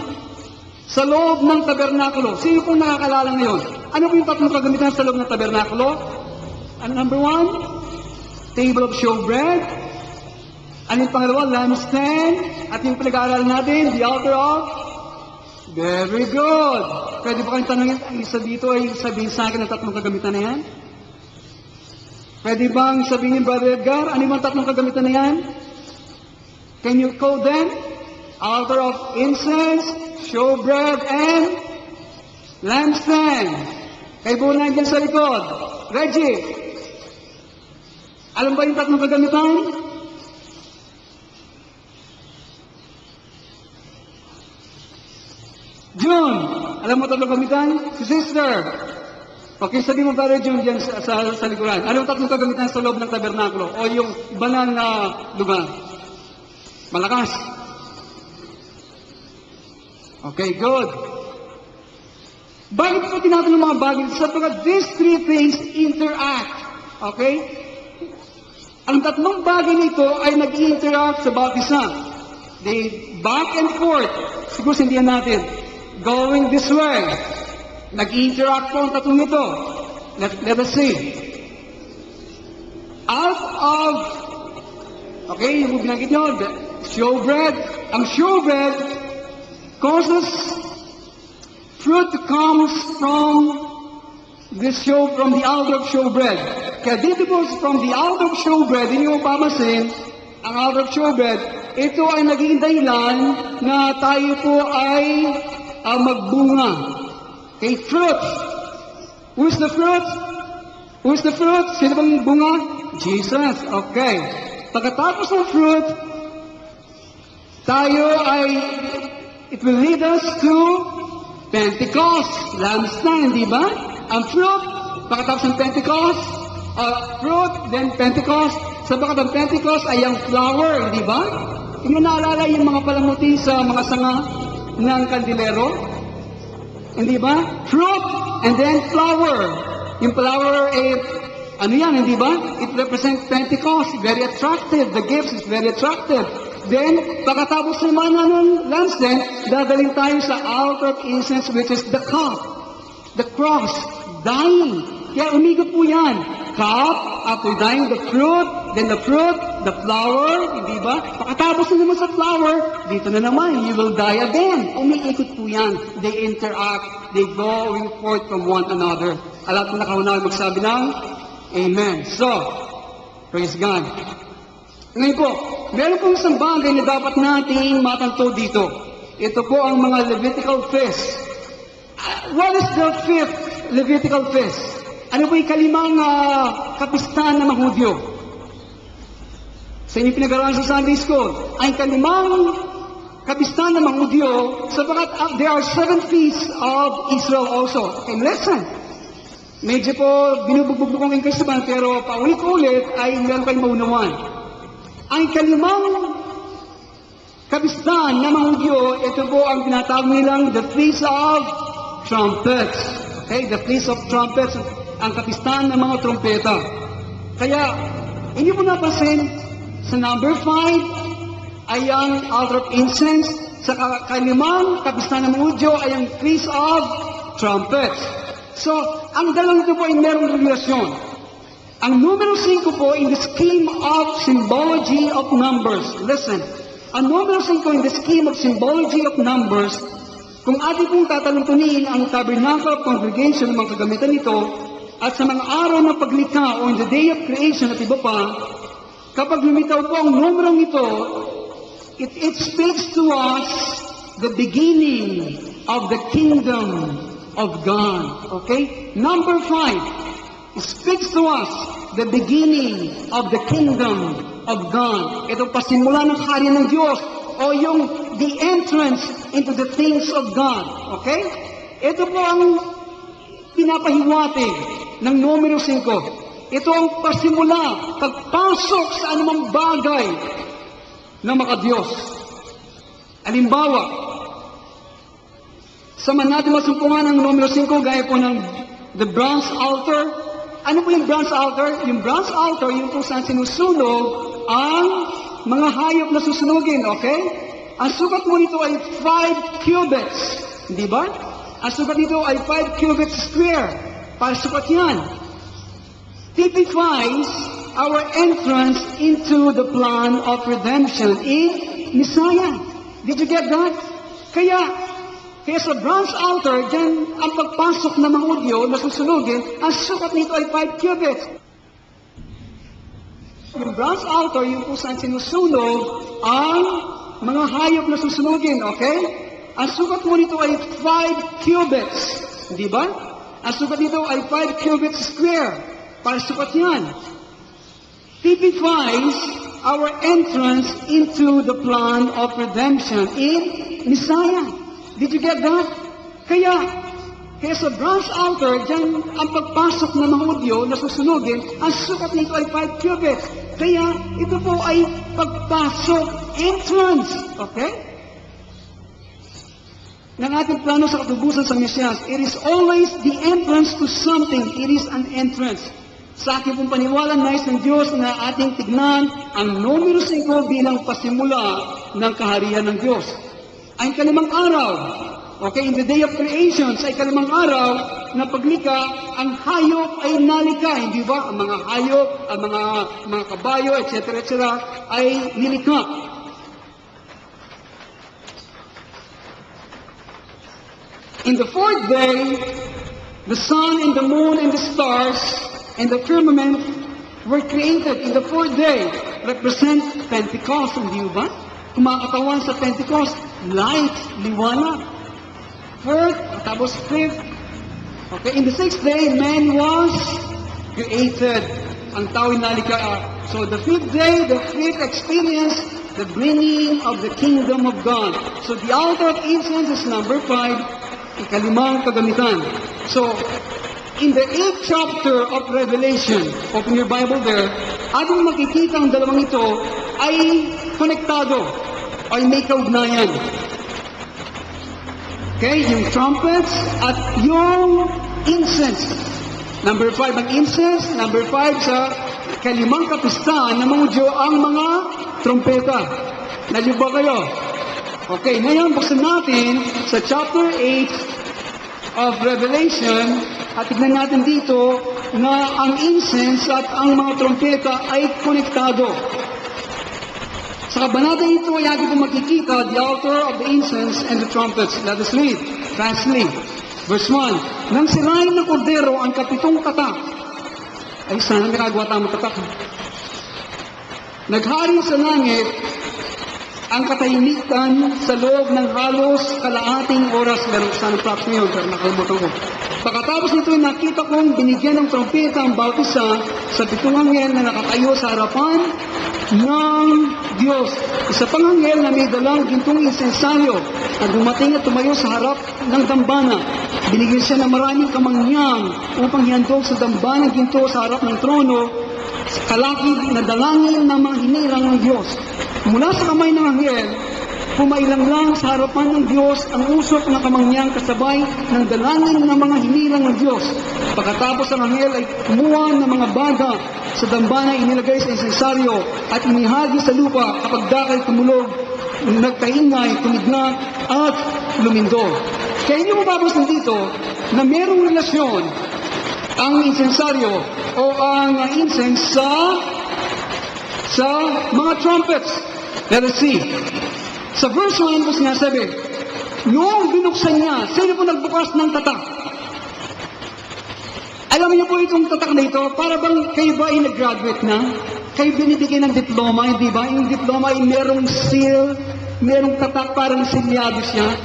sa loob ng tabernakulo. Sino pong nakakalala ngayon? Ano po yung tatlong kagamitan sa loob ng tabernakulo? Number one, table of showbread. Ano yung pangalawa? Lampstand. At yung pinag-aaralan natin, the altar of... Very good. Pwede ba kayong tanongin, ang isa dito ay sabihin sa akin ang tatlong kagamitan na yan? Pwede bang sabihin, Brother Edgar, ano yung tatlong kagamitan na yan? Can you code them? Altar of incense, showbread, and lampstand. Kayo po nandiyan sa likod. Reggie, alam ba yung tatlong kagamitan? June, alam mo tatlong kagamitan? Si sister. Okay, sabi mo Brother June dyan sa likuran. Ano yung tatlong kagamitan sa loob ng tabernakulo? O yung banal na lugar? Malakas. Okay, good. Bakit po tinatanong mga bagay? Sapagkat these three things interact. Okay? Ang tatlong bagay nito ay nag-interact sa bawat isa. They back and forth. Siguro sindihan natin. Going this way. Nag-interact po ang tatlong ito. Let us see. Out of, okay, yung binanggit nyo, showbread. Ang showbread causes fruit comes from the altar of showbread. Kaya dito po from the altar of showbread, hindi mo pamasin, ang altar of showbread, ito ay naging dahilan na tayo po ay magbunga. Okay, fruit. Who's the fruit? Who's the fruit? Sino bang bunga? Jesus. Okay. Pagkatapos ng fruit, tayo ay, it will lead us to Pentecost. Lampstand, di ba? Ang fruit, pagkatapos ng Pentecost, fruit, then Pentecost. Sa bakat ng Pentecost ay ang flower, di ba? Hindi naalala yung mga palamuti sa mga sanga ng kandilero? Hindi ba? Fruit, and then flower. Yung flower, ano yan, hindi ba? It represents Pentecost. Very attractive. The gifts is very attractive. Then, pagkatapos naman ng lampstand, dadaling tayo sa altar of incense, which is the cup. The cross. Dying. Kaya umigot po yan. Cup, after dying, the fruit, then the fruit, the flower, hindi ba? Pagkatapos na naman sa flower, dito na naman, you will die again. Umiikot po yan. They interact, they go forth from one another. Alam ko na kauna magsabi ng Amen. So, praise God. Ngayon po, meron pong isang bagay na dapat nating matanto dito. Ito po ang mga Levitical feasts. What is the fifth Levitical feast? Ano po yung kalimang kapistahan ng mga Hudyo? Sa inyong pinag-aralan sa Sunday School, ang kalimang kapistahan ng mga Hudyo, sapagat there are 7 feasts of Israel also. Okay, listen. Medyo po binubugbog ko ng Kristoban, pero paulit-ulit ay meron kayong maunawan. Ang kalimang kapistahan ng mga Hudyo, ito po ang tinatawag nilang the Feast of Trumpets. Okay, the Feast of Trumpets, ang kapistahan ng mga trompeta. Kaya, hindi mo napansin, sa number 5 ay ang altar of incense, sa kalimang kapistahan ng mga Hudyo ay ang Feast of Trumpets. So, ang dalawang ito po ay merong relasyon. Ang numero 5 po in the scheme of symbology of numbers. Listen, ang numero 5 in the scheme of symbology of numbers, kung ating pong tataluntunin ang tabernacle of congregation ng mga kagamitan nito, at sa mga araw ng paglikha o in the day of creation at iba pa, kapag lumitaw po ang numerong ito, it speaks to us the beginning of the kingdom of God. Okay? Number 5, it speaks to us the beginning of the kingdom of God. Ito pasimula ng hari ng Diyos o yung the entrance into the things of God. Okay? Ito po ang pinapahiwatig ng numero 5. Ito ang pasimula, pagpasok sa anumang bagay ng makadiyos. Halimbawa, sama natin masumpungan ang numero 5 gaya po ng the bronze altar. Ano po yung bronze altar? Yung bronze altar, yung kung saan sinusunog ang mga hayop na susunugin, okay? Ang sukat mo nito ay 5 cubits, di ba? Ang sukat nito ay 5 cubits square. Para sukat yan. Typifies our entrance into the plan of redemption in Messiah. Did you get that? Kaya sa bronze altar, dyan ang pagpasok ng mga Hudyo na susunugin, ang sukat nito ay 5 cubits. Yung bronze altar, yung kung saan sinusunog ang mga hayop na susunugin, okay? Ang sukat mo nito ay 5 cubits. Di ba? Ang sukat nito ay 5 cubits square. Para sukat yan. Typifies our entrance into the plan of redemption in Messiah. Did you get that? Kaya sa bronze altar, dyan ang pagpasok ng mga Hudyo na susunugin, ang sukat nito ay 5 cubits. Kaya ito po ay pagpasok, entrance. Okay? Ng ating plano sa katubusan sa Mesiyas, it is always the entrance to something. It is an entrance. Sa aking pong paniwala, nais ng Diyos na ating tignan ang numero 5 bilang pasimula ng kaharian ng Diyos. Ang kalimang araw, okay, in the day of creation, sa ikalimang araw na paglikha, ang hayop ay nalika, hindi ba? Ang mga hayop, ang mga kabayo, etc., ay nilikha. In the 4th day, the sun and the moon and the stars and the firmament were created. In the 4th day, represent Pentecost, hindi ba? Kumakatawan sa Pentecost, light, liwanag. 4th, tapos 5th. Okay, in the 6th day, man was created. Ang tao ay nalika. So the 5th day, the 5th experience, the bringing of the kingdom of God. So the altar of incense is number 5. Ikalimang kagamitan. So, in the 8th chapter of Revelation, open your Bible there, ating makikita ang dalawang ito ay konektado, ay may kaugnayan. Okay, yung trumpets at yung incense. Number 5 ang incense, number 5 sa kalimang kapistahan ng mga Hudyo ang mga trompeta. Naliw ba kayo? Okay, ngayon buksan natin sa chapter 8 of Revelation at tignan natin dito na ang incense at ang mga trompeta ay konektado. Sa kabanata ito ay ating kong makikita the altar of the incense and the trumpets. Let us read. Translate. Verse 1. Nang sirain ng kordero ang kapitong tatak. Ay, sana ginagawa tamang tatak. Naghari sa langit ang katahimikan sa loob ng halos kalaating oras. Meron sana props ngayon, pero nakalimutan ko. Pagkatapos nito, nakita kong binigyan ng trompeta ang bawat isa sa pitong anghel na nakatayo sa harapan ng Diyos. Isa pang anghel na may dalang gintong insensaryo na dumating at tumayo sa harap ng dambana. Binigyan siya ng maraming kamangyang upang hihandog sa dambana ginto sa harap ng trono kalakid na dalangin ng mga hinirang ng Diyos. Mula sa kamay ng anghel, pumailang lang sa harapan ng Diyos ang usok na kamangyang kasabay ng dalangin ng mga hinirang ng Diyos. Pagkatapos ang anghel ay kumuha ng mga baga sa dambana, inilagay sa insensaryo at inihagi sa lupa kapag dakay tumulog, nagkaingay, tumigla at lumindol. Kaya hindi mo mapapansin dito na merong relasyon ang insensaryo o ang incense sa mga trumpets. Let us see. Sa verse 1 po sinasabi, noong binuksan niya, sino po nagbukas ng tatak? Alam niyo po itong tatak na ito, para bang kayo ba ay nag-graduate na? Kayo binibigyan ng diploma, hindi ba? Yung diploma ay merong seal, merong tatak, parang silyado siya.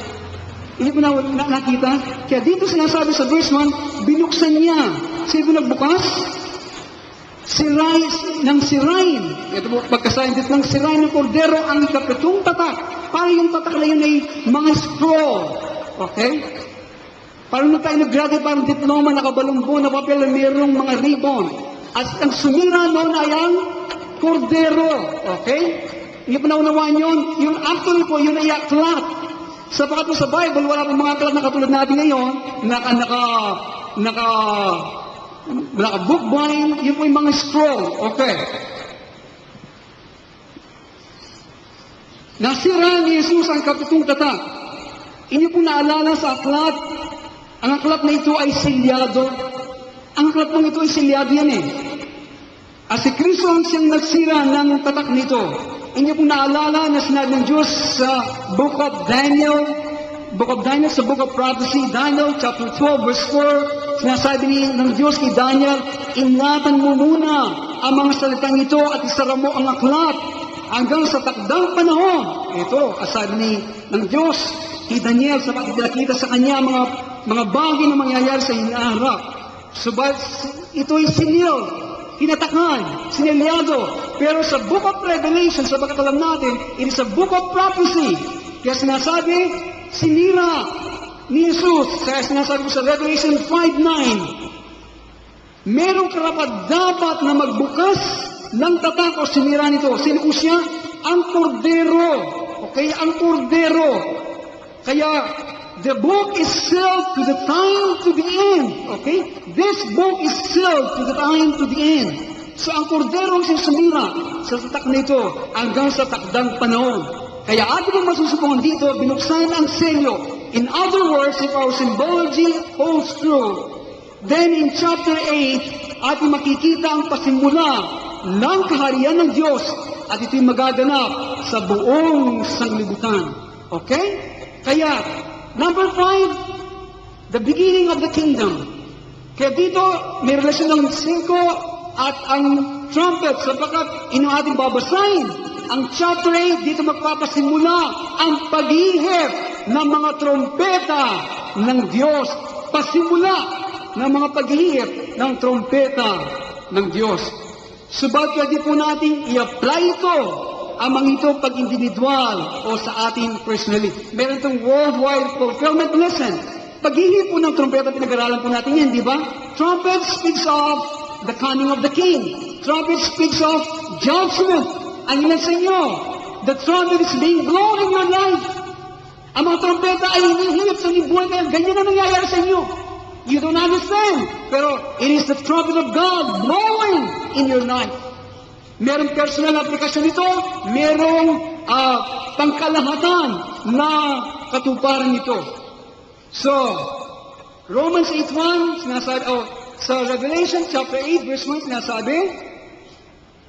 Hindi ko na nakita. Kaya dito sinasabi sa verse 1, binuksan niya. Sino nagbukas? Sirain. Ito po, pagkasayin dito ng sirain ng kordero ang ikapitong tatak. Parang yung tatak na yun ay mga scroll. Okay? Parang nung tayo nag-graduate, parang diploma, nakabalumbo na papel na mayroong mga ribbon. At ang sumira noon ay ang kordero. Okay? Hindi pa naunawaan yun. Yung actually po, yun ay aklat. Sapagat po sa Bible, wala pong mga aklat na katulad natin ngayon, naka-bookbind, yun po yung mga scroll. Okay. Nasira ni Jesus ang kapitong tatak. Hindi po naalala sa aklat, ang aklat na ito ay silyado. Ang aklat na ito ay silyado yan eh. At si Kristo ang siyang nagsira ng tatak nito. Hindi po naalala na sinabi ng Diyos sa Book of Daniel, sa Book of Prophecy, Daniel chapter 12 verse 4, sinasabi ng Diyos kay Daniel, ingatan mo muna ang mga salitang ito at isara mo ang aklat hanggang sa takdang panahon. Ito, asabi ng Diyos kay Daniel sa pagkakita sa kanya mga bagay na mangyayari sa hinaharap. Subalit, ito ay sinil, kinatakan, sinilyado. Pero sa Book of Revelation, sa pagkatalam natin, it is a Book of Prophecy. Kaya sinasabi, sinira ni Jesus. Kaya sinasabi ko sa Revelation 5:9, merong karapat-dapat na magbukas ng tatak o sinira nito. Sino po siya? Ang kordero. Okay? Ang kordero. Kaya, the book is sealed to the time to the end. Okay? This book is sealed to the time to the end. So, ang kordero ang sumira sa tatak nito hanggang sa takdang panahon. Kaya atin ang masusupungan dito, binuksan ang selyo. In other words, if our symbology holds true, then in chapter 8, atin makikita ang pasimula ng kaharian ng Diyos at ito'y magaganap sa buong sanglibutan. Okay? Kaya, number 5, the beginning of the kingdom. Kaya dito, may relasyon ng 5 at ang trumpet sapagkat inyong ating babasahin. Ang chapter 8, dito magpapasimula ang paghihip ng mga trompeta ng Diyos. Pasimula ng mga paghihip ng trompeta ng Diyos. Subalit pwede po natin i-apply ito, amang ito pag individual o sa atin personally. Meron itong worldwide fulfillment. Listen, paghihip po ng trompeta, pinag-aralan po natin yan, di ba? Trumpet speaks of the coming of the king. Trumpet speaks of judgment. Ang ilan sa inyo, the trumpet is being blown in your life. Ang mga trompeta ay hinihilip sa inyong buhay kayo. Ganyan na nangyayari sa inyo. You don't understand. Pero it is the trumpet of God blowing in your life. Merong personal application nito, merong pangkalahatan na katuparan nito. So, Romans 8:1, sinasabi, Sa Revelation chapter 8, verse 1, sinasabi,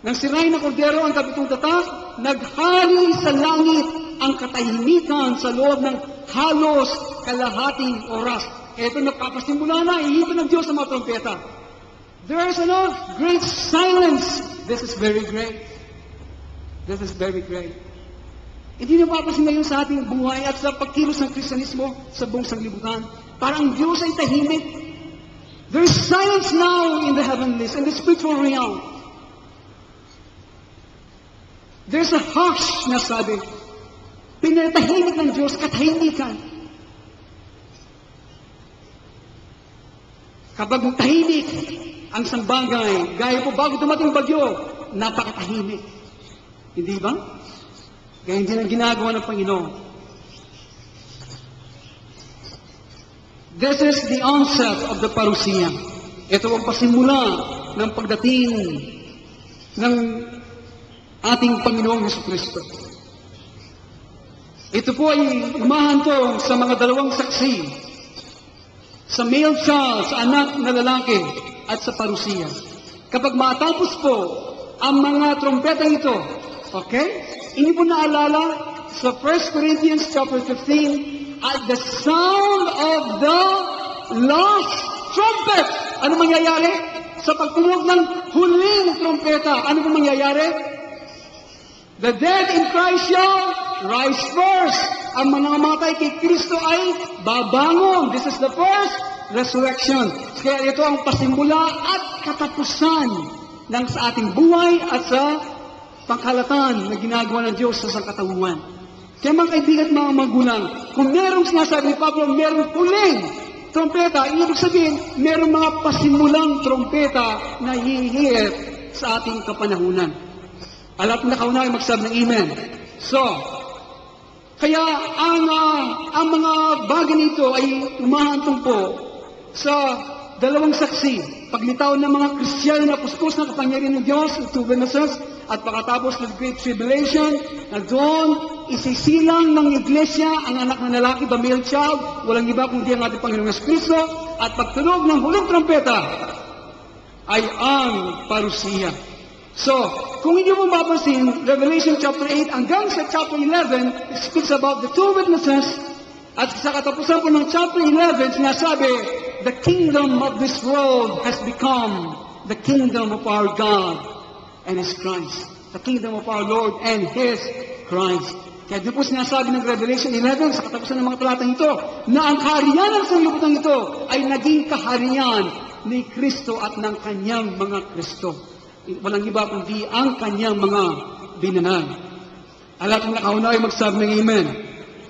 nang sirain ng kordero ang kapitong tatak, naghari sa langit ang katahimikan sa loob ng halos kalahating oras. Ito nagpapasimula na, ihipin ng Diyos sa mga trompeta. There is a great silence. This is very great. This is very great. Hindi napapasin ngayon sa ating buhay at sa pagkilos ng Kristyanismo sa buong sanglibutan. Parang Diyos ay tahimik. There is silence now in the heavenlies, in the spiritual realm. There's a hush na sabi. Pinatahimik ng Diyos, katahimikan. Kapag tahimik ang isang bagay, gaya po bago dumating bagyo, napakatahimik. Hindi ba? Kaya hindi na ginagawa ng Panginoon. This is the onset of the parousia. Ito ang pasimula ng pagdating ng ating Panginoong Jesucristo. Ito po ay umahantong sa mga dalawang saksi, sa male child, sa anak na lalaki, at sa parousia. Kapag matapos po ang mga trompetang ito, okay? Hindi po naalala sa 1 Corinthians chapter 15, at the sound of the last trumpet. Ano mangyayari? Sa pagtunog ng huling trompeta, ano po mangyayari? The dead in Christ shall rise first. Ang mga namatay kay Kristo ay babangon. This is the first resurrection. Kaya ito ang pasimula at katapusan ng sa ating buhay at sa pangkalatan na ginagawa ng Diyos sa sangkatauhan. Kaya mga kaibigan at mga magulang, kung merong sinasabi ni Pablo, merong huling trompeta, ibig sabihin, merong mga pasimulang trompeta na hihiyip sa ating kapanahunan. Alam na kauna ay magsabi ng amen. So, kaya ang mga bagay nito ay umahantong po sa dalawang saksi. Paglitaw ng mga Kristiyano na puspos ng kapangyarihan ng Diyos, the two witnesses, at pagkatapos ng Great Tribulation, na doon isisilang ng Iglesia ang anak ng lalaki, the male child, walang iba kundi ang ating Panginoong Kristo, at pagtunog ng huling trompeta ay ang parousia. So, kung hindi mo mapapansin, Revelation chapter 8 hanggang sa chapter 11, it speaks about the two witnesses, at sa katapusan po ng chapter 11, sinasabi, the kingdom of this world has become the kingdom of our God and His Christ. The kingdom of our Lord and His Christ. Kaya di po sinasabi ng Revelation 11, sa katapusan ng mga talatang ito, na ang kaharian ng sanglibutan ito ay naging kaharian ni Kristo at ng kanyang mga Kristo. Walang iba kundi ang kanyang mga binanal. Alam kong nakauna ay magsabi ng amen.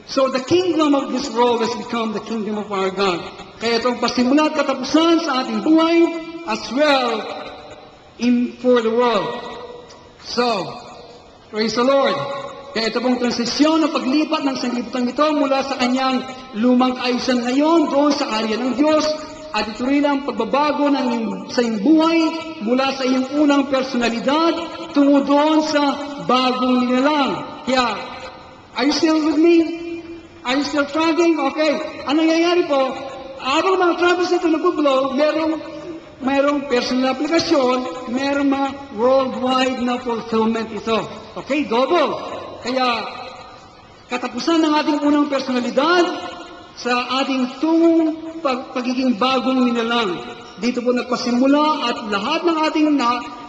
So the kingdom of this world has become the kingdom of our God. Kaya itong pasimula at katapusan sa ating buhay as well for the world. So, praise the Lord. Kaya ito pong transisyon na paglipat ng sanglibutan ito mula sa kanyang lumang kaayusan ngayon doon sa kaharian ng Diyos. At ito rin ang pagbabago sa iyong buhay mula sa iyong unang personalidad tungo doon sa bagong nilalang. Kaya, are you still with me? Are you still tracking? Okay. Ang nangyayari po, habang mga trumpets nito nag-blow, merong personal aplikasyon, merong mga worldwide na fulfillment ito. Okay, double. Kaya, katapusan ng ating unang personalidad sa ating tungong pagiging bagong nilalang. Dito po nagpasimula at lahat ng ating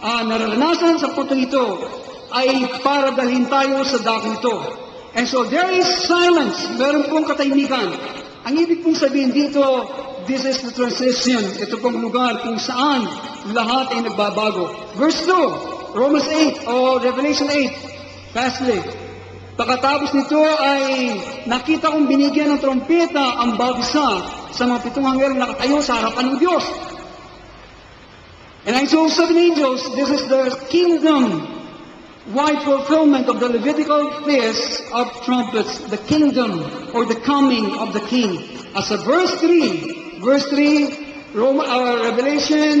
nararanasan sa puntong ito ay para dalhin tayo sa dakong ito. And so there is silence. Meron pong katahimikan. Ang ibig pong sabihin dito, this is the transition. Ito pong lugar kung saan lahat ay nagbabago. Verse 2, Romans 8 o Revelation 8. Fastly. Pagkatapos nito ay nakita kong binigyan ng trompeta ang bawat isa sa mga pitong anghel na nakatayo sa harapan ng Diyos. And I saw 7 angels. This is the kingdom-wide fulfillment of the Levitical feast of trumpets, the kingdom or the coming of the king. As a verse 3, Revelation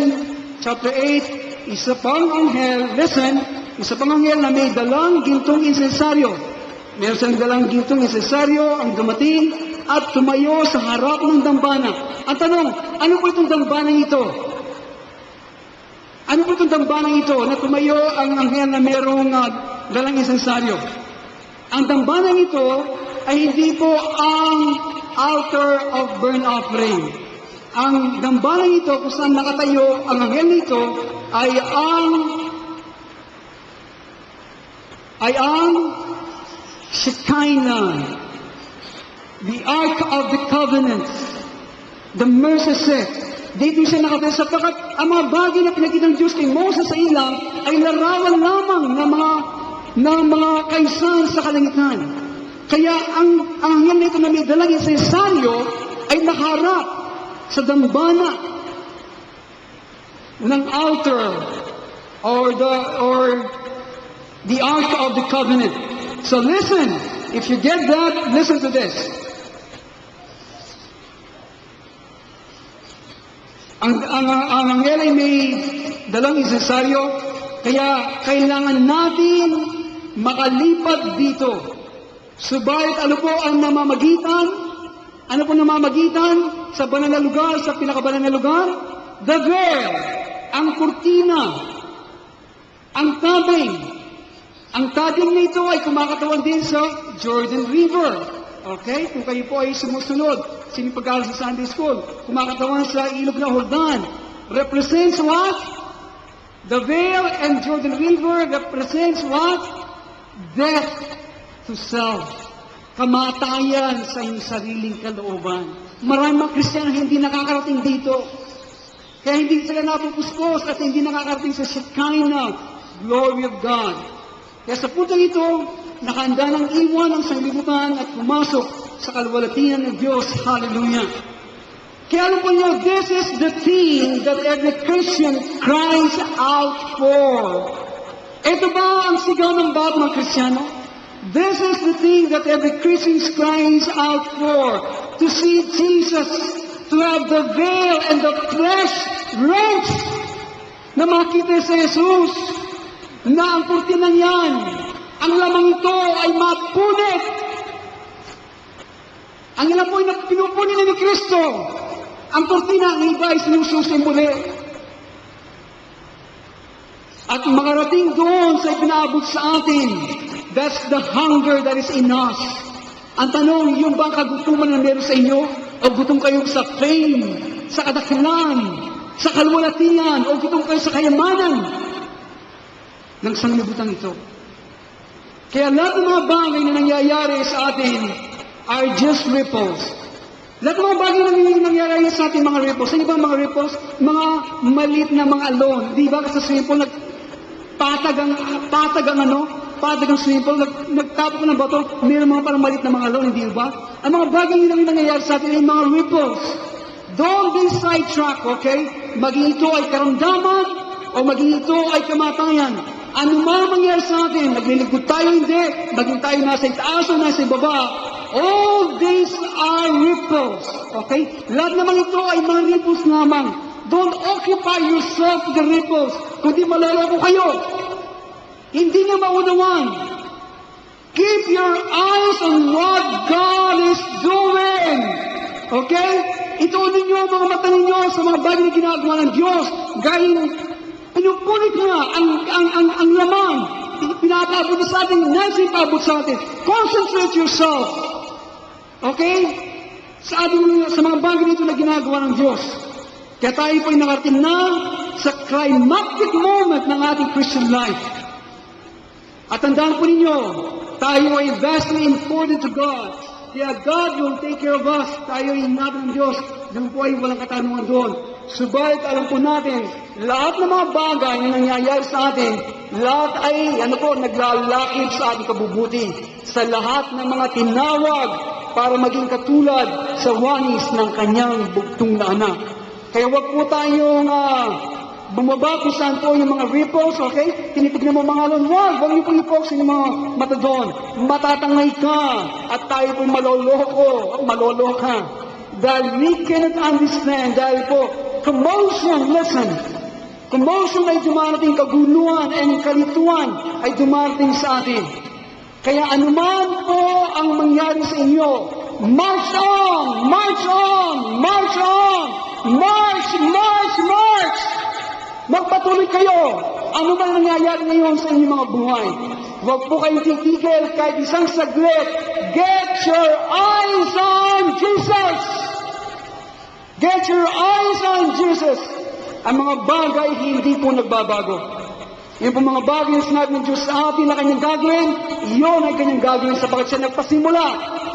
chapter 8, isa pang anghel, listen, isa pang anghel na may dalang gintong insensaryo. Meron siyang dalang gintong insensaryo ang dumating at tumayo sa harap ng dambana. Ang tanong, ano po itong dambana ito? Ano po itong dambanang ito na tumayo ang anghel na merong dalang insensaryo? Ang dambanang ito ay hindi po ang altar of burnt offering. Ang dambanang ito kung saan nakatayo ang anghel nito ay ang Shekinah, the Ark of the Covenant, the mercy seat. Dito siya nakatayo sapagkat ang mga bagay na pinakita ng Diyos kay Moses sa ilang ay larawan lamang ng mga kaisan sa kalangitan. Kaya ang anghel nito na may dalang insensaryo ay nakaharap sa dambana ng altar or the Ark of the Covenant. So listen, if you get that, listen to this. Ang anghel ay may dalang insensaryo, kaya kailangan natin makalipat dito. Subalit ano po ang namamagitan? Ano po namamagitan sa banal na lugar, sa pinakabanal na lugar? The veil, ang kurtina, ang tabing. Ang tabing nito ay kumakatawan din sa Jordan River. Okay? Kung kayo po ay sumusunod, sinipag-aaral sa Sunday School, kumakatawan sa ilog na Jordan. Represents what? The veil and Jordan River represents what? Death to self. Kamatayan sa iyong sariling kalooban. Maraming mga Kristiyano hindi nakakarating dito. Kaya hindi sila napupuspos at hindi nakakarating sa Shekinah, glory of God. Kaya sa puntong ito, nakahanda ng iwan ang sanglibutan at pumasok sa kaluwalhatian ng Diyos. Hallelujah. Kaya alam po niyo, this is the thing that every Christian cries out for. Ito ba ang sigaw ng bawat mga Kristiyano? This is the thing that every Christian cries out for. To see Jesus, to have the veil and the flesh rent. Na makita sa Jesus, na ang kurtinan yan, ang lamang ito ay mapunit. Ang ilan po ay pinupunin ni Kristo. Ang kurtina, ang iba ay sinususin muli. At makarating doon sa ipinaabot sa atin, that's the hunger that is in us. Ang tanong, yung bang kagutuman na meron sa inyo? O gutom kayo sa fame, sa kadakilan, sa kaluwalhatian, o gutom kayo sa kayamanan ng sanglibutan ito? Kaya lahat ng mga bagay na nangyayari sa atin are just ripples. Lahat ng mga bagay na nangyayari sa atin, mga ripples. Ano ba ang mga ripples? Mga maliit na mga alon. Di ba? Kasi swimming pool, patag ang swimming pool, nagtapok ng bato, mayroon mga parang maliit na mga alon, hindi ba? Ang mga bagay na nangyayari sa atin ay mga ripples. Don't be sidetracked, okay? Maging ito ay karamdaman o maging ito ay kamatayan. Ano man mangyari sa atin, naglilingkod tayo hindi, maging tayo nasa itaas o nasa ibaba, all these are ripples. Okay? Lahat naman ito ay mga ripples lamang. Don't occupy yourself with the ripples, kundi maloloko kayo. Hindi niya maunawan. Keep your eyes on what God is doing. Okay? Ituunin niyo ang mga mata ninyo sa mga bagay na ginagawa ng Diyos. Gayong pinupunit niya ang lamang. Pinapabot sa atin, nasa ipabot sa atin. Concentrate yourself. Okay? Sa mga bagay nito na ginagawa ng Diyos. Kaya tayo po ay nakarating na sa climactic moment ng ating Christian life. At tandaan po ninyo, tayo ay vastly important to God. Kaya God will take care of us. Tayo ay natin ng Diyos. Doon po ay walang katanungan doon. Subalit alam po natin, lahat ng mga bagay na nangyayari sa atin, lahat ay naglalakip sa ating kabubuti. Sa lahat ng mga tinawag para maging katulad sa wanis ng kanyang bugtong na anak. Kaya wag po tayong bumaba kung saan po yung mga ripples, okay? Tinitignan mo mga alon, wag niyo po i-focus yung mga mata doon. Matatangay ka at tayo po maloloka. Dahil we cannot understand, dahil po, commotion, listen, commotion ay dumarating, kaguluhan and kalituan ay dumarating sa atin. Kaya anuman po ang mangyari sa inyo, march on! March on! March on! March! March! March! Magpatuloy kayo. Ano ba nangyayari ngayon sa inyong mga buhay? Huwag po kayong titigil kahit isang saglit. Get your eyes on Jesus! Get your eyes on Jesus! Ang mga bagay hindi po nagbabago. Yung po mga bagay na sinabi ng Diyos sa atin na kanyang gagawin, iyon ay kanyang gagawin sapagkat siya nagpasimula.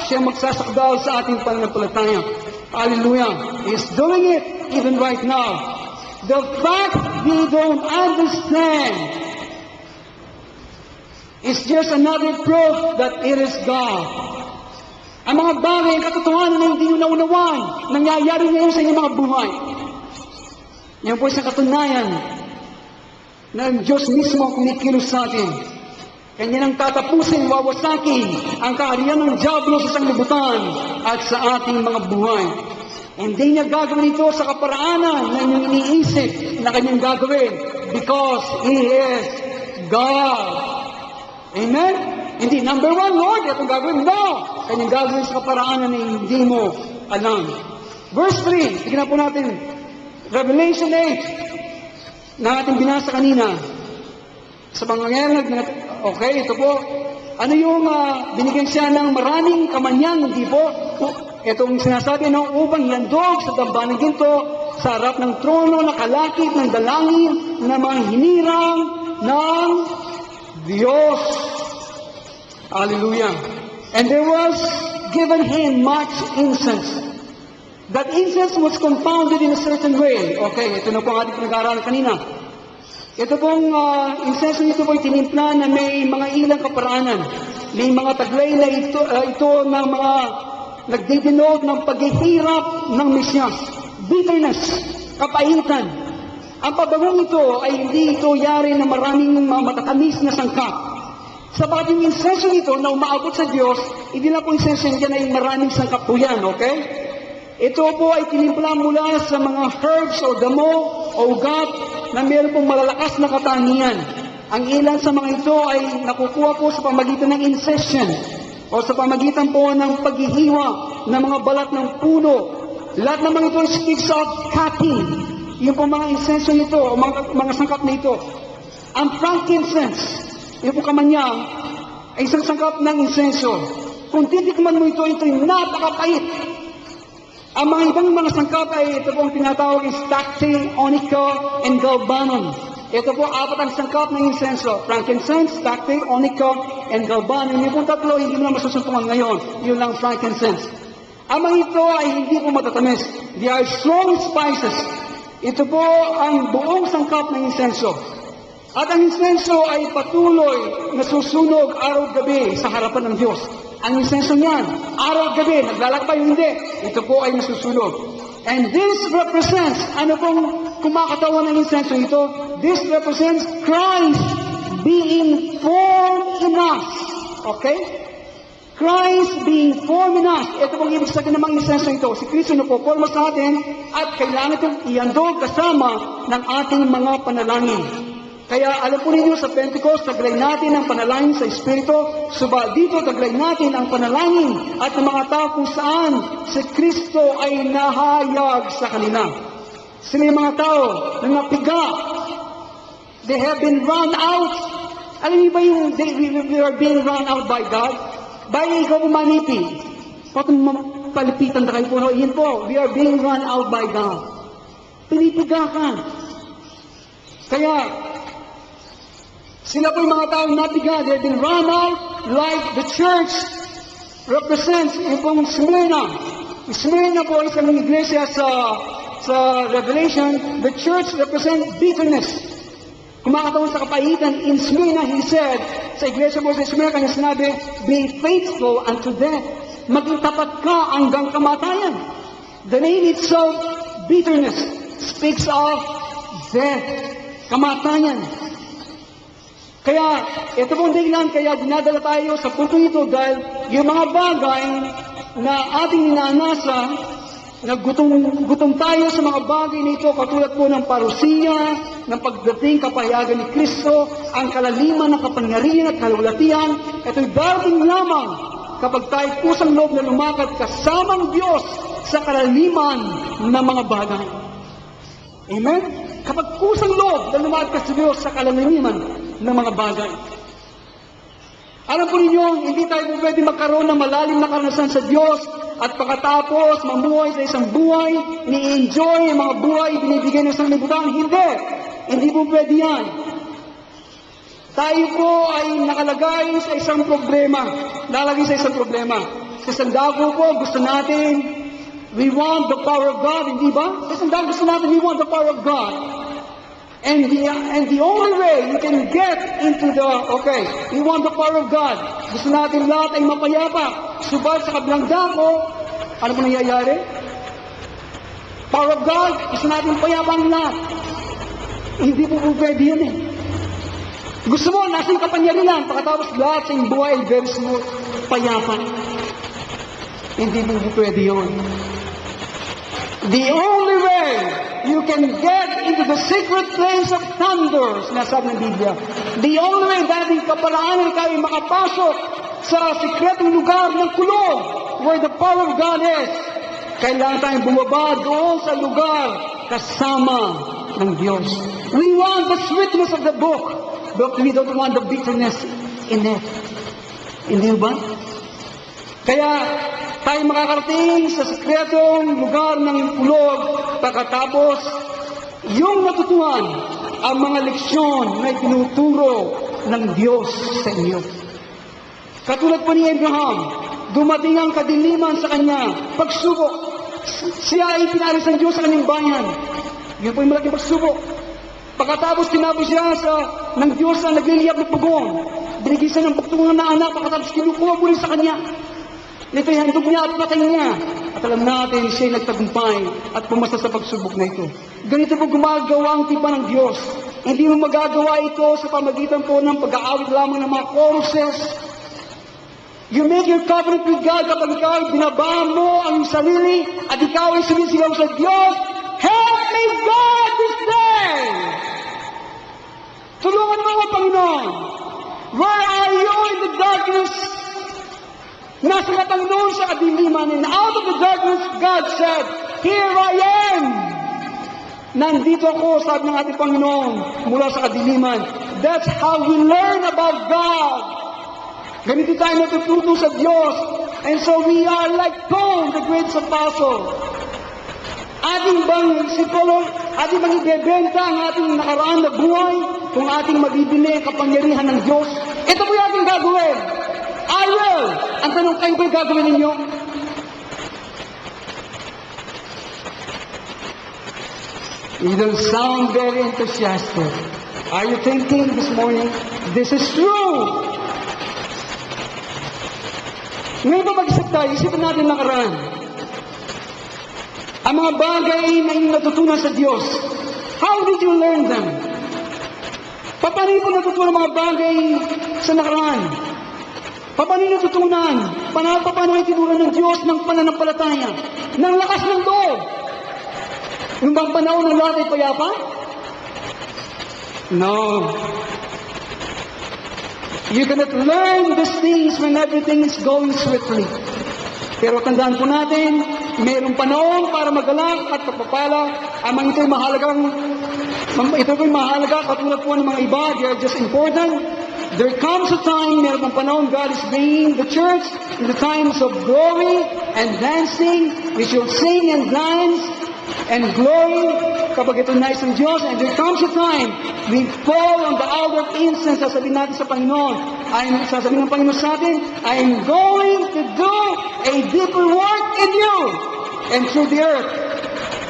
Siya magsasakdal sa ating pananampalataya. Hallelujah! He's doing it even right now. The fact we don't understand is just another proof that it is God. Ang mga bagay, ang katotohanan na hindi nyo naunawan, nangyayari ngayon sa inyong mga buhay. Yan po isang katunayan na ang Diyos mismo ang kumikilos sa atin. Kanya nang tatapusin, wawasakin ang kaharian ng Diablo sa sanglibutan at sa ating mga buhay. Hindi niya gagawin ito sa kaparaanan na inyong iniisip na kanyang gagawin because He is God. Amen? Hindi, number one, Lord, itong gagawin. No! Kanyang gagawin sa kaparaanan na hindi mo alam. Verse 3, tignan po natin. Revelation 8 na ating binasa kanina. Sa pangyayari, okay, ito po. Ano yung binigyan siya ng maraming kamanyan, hindi po? Itong sinasabi ng upang ihandog sa dambanang ginto, sa harap ng trono, nakalakip ng dalangin, na mga hinirang ng Diyos. Hallelujah. And there was given him much incense. That incense was compounded in a certain way. Okay, ito na po ang ating pinag-aaralan kanina. Ito pong incense nito po itinimpla na may mga ilang kaparaanan. May mga taglay na ito ng mga nagdidenote ng paghihirap ng Mesyas. Bitterness, kapaitan. Ang pabagong ito ay hindi ito yari na maraming mga matatamis na sangkap. Sapagat yung insenso nito na umaabot sa Diyos, hindi na po insenso yan ay maraming sangkap po yan, okay? Ito po ay tinimpla mula sa mga herbs o damo o ugat na mayroon pong malalakas na katangian. Ang ilan sa mga ito ay nakukuha po sa pamagitan ng incession o sa pamagitan po ng paghihiwa ng mga balat ng puno. Lahat ng mga ito speaks of cutting. Yung po mga insenso nito o mga sangkap na ito. Ang frankincense, yung po kamanyang, ay isang sangkap ng insenso. Kung titikman mo ito napakapait. Ang mga ibang mga sangkap ay ito po ang tinatawag is stacte, onycha, and galbanum. Ito po apat ang sangkap ng insenso. Frankincense, stacte, onycha, and galbanum. Yung po tatlo, hindi mo na masusuntungan ngayon. Yun lang frankincense. Ang mga ito ay hindi po matatamis. They are strong spices. Ito po ang buong sangkap ng insenso. At ang insenso ay patuloy na susunog araw-gabi sa harapan ng Diyos. Ang insenso niyan, araw-gabi, naglalakbay hindi. Ito po ay nasusunog. And this represents, ano pong kumakatawan ng insenso ito? This represents Christ being formed in us. Okay? Christ being formed in us. Ito pong ibig sabihin ng mga insenso ito. Si Kristo na po forma sa atin at kailangan itong ihandog kasama ng ating mga panalangin. Kaya alam po ninyo sa Pentecost, taglay natin ang panalangin sa Espiritu. Suba dito, taglay natin ang panalangin at ang mga tao kung saan si Kristo ay nahayag sa kanila. Sila yung mga tao na napiga. They have been run out. Alam niyo ba yung we are being run out by God? By ikaw pumaniti. Patong palipitan na kayo po. Yun po, we are being run out by God. Pinipiga ka. Kaya, sila po yung mga taong napiga. They have been run out like the church represents yung pong Smyrna. Smyrna po isang iglesia sa Revelation. The church represents bitterness. Kumakatawan sa kapaitan, in Smyrna, he said, sa iglesia mo sa Smyrna, kanya sinabi, be faithful unto death. Maging tapat ka hanggang kamatayan. The name itself, bitterness, speaks of death, kamatayan. Kaya, ito pong dahilan, kaya dinadala tayo sa punto ito dahil yung mga bagay na ating ninanasa, gutom tayo sa mga bagay nito, katulad po ng parusiya, ng pagdating kapahayagan ni Kristo, ang kalaliman ng kapangyarihan at kalulatian, ito'y darating lamang kapag tayo pusang loob na lumakad kasamang Diyos sa kalaliman ng mga bagay. Amen? kapag kusang loob na lumaad ka sa Diyos sa kalalimiman ng mga bagay. Alam po ninyo, hindi tayo po pwede magkaroon ng malalim na karanasan sa Diyos at pagkatapos mamuhay sa isang buhay, ni-enjoy ang mga buhay, binibigay ng sanlibutan. Hindi! Hindi po pwede yan. Tayo po ay nakalagay sa isang problema. Lalagay sa isang problema. Sa sandako po, gusto natin, we want the power of God, hindi ba? Sa sandako gusto natin, we want the power of God. And the only way you can get into we want the power of God. Gusto natin lahat ay mapayapa. Subat sa kabilang dako, ano po nangyayari? Power of God, gusto natin payapa ang lahat. Hindi po pwede yun eh. Gusto mo, nasa yung kapangyarihan, pagkatapos lahat sa iyong buhay ay very smooth, payapa. Hindi po pwede yun. The only way you can get into the secret place of thunders, sinasabi ng Biblia. The only way dating kaparaanan ikaw ay makapasok sa sikretong lugar ng kulog, where the power of God is. Kailangan tayong bumaba doon sa lugar kasama ng Diyos. We want the sweetness of the book, but we don't want the bitterness in it. Hindi ba? Kaya tayo makakarating sa sikretong lugar ng kulog pagkatapos yung natutuhan ang mga leksyon na itinuturo ng Diyos sa inyo. Katulad po ni Abraham, dumating ang kadiliman sa kanya, pagsubok. Siya ay pinaris ng Diyos sa kanyang bayan. Yun po yung malaking pagsubok. Pagkatapos tinapos siya ng Diyos na nagliliyab ng pagong. Binigay siya ng pagtungan na anak, pagkatapos kinukuha mo rin sa kanya. Ito ay handog niya at patay niya. At alam natin, siya ay nagtagumpay at pumasa sa pagsubok na ito. Ganito po gumagawa ang tipan ng Diyos. Hindi mo magagawa ito sa pamagitan po ng pag-aawit lamang ng mga choruses. You make your covenant with God kapag ikaw ay binaba mo ang sarili at ikaw ay sumisigaw sa Diyos, help me God this day! Tulungan mo ako, Panginoon. Where are you in the darkness? Nasa ka, Panginoon, sa kadiliman. And out of the darkness, God said, here I am. Nandito ako, sabi ng ating Panginoon, mula sa kadiliman. That's how we learn about God. Ganito tayo natututo sa Diyos. And so we are like Paul, the great apostle. Ating bang ibebenta ang ating nakaraan na buhay kung ating mabibili ang kapangyarihan ng Diyos? Ito po yung ating gagawin. I will. Ang tanong, kayo ba yung gagawin ninyo? You don't sound very enthusiastic. Are you thinking this morning, this is true? Ngayon ba mag-isip tayo, isipin natin nakaraan. Ang mga bagay na inyong natutunan sa Diyos, how did you learn them? Paano po natutunan ang mga bagay sa nakaraan? Paano natutunan? Paano ay tinuran ng Diyos ng pananampalataya? Ng lakas ng loob? Yung bang panahon ng lahat ay payapa? No. You cannot learn these things when everything is going swiftly. Pero tandaan po natin, mayroong panahon para magalak at pagpapala. Amang ito'y mahalaga, katulad po ng mga iba, they are just important. There comes a time, meron pang panahon, God is bringing the church in the times of glory and dancing. We shall sing and dance and glory kapag ito nais ng Diyos. And there comes a time, we fall on the altar of incense. Sasabihin natin sa Panginoon, sasabihin ng Panginoon sa atin, I am going to do a deeper work in you and through the earth.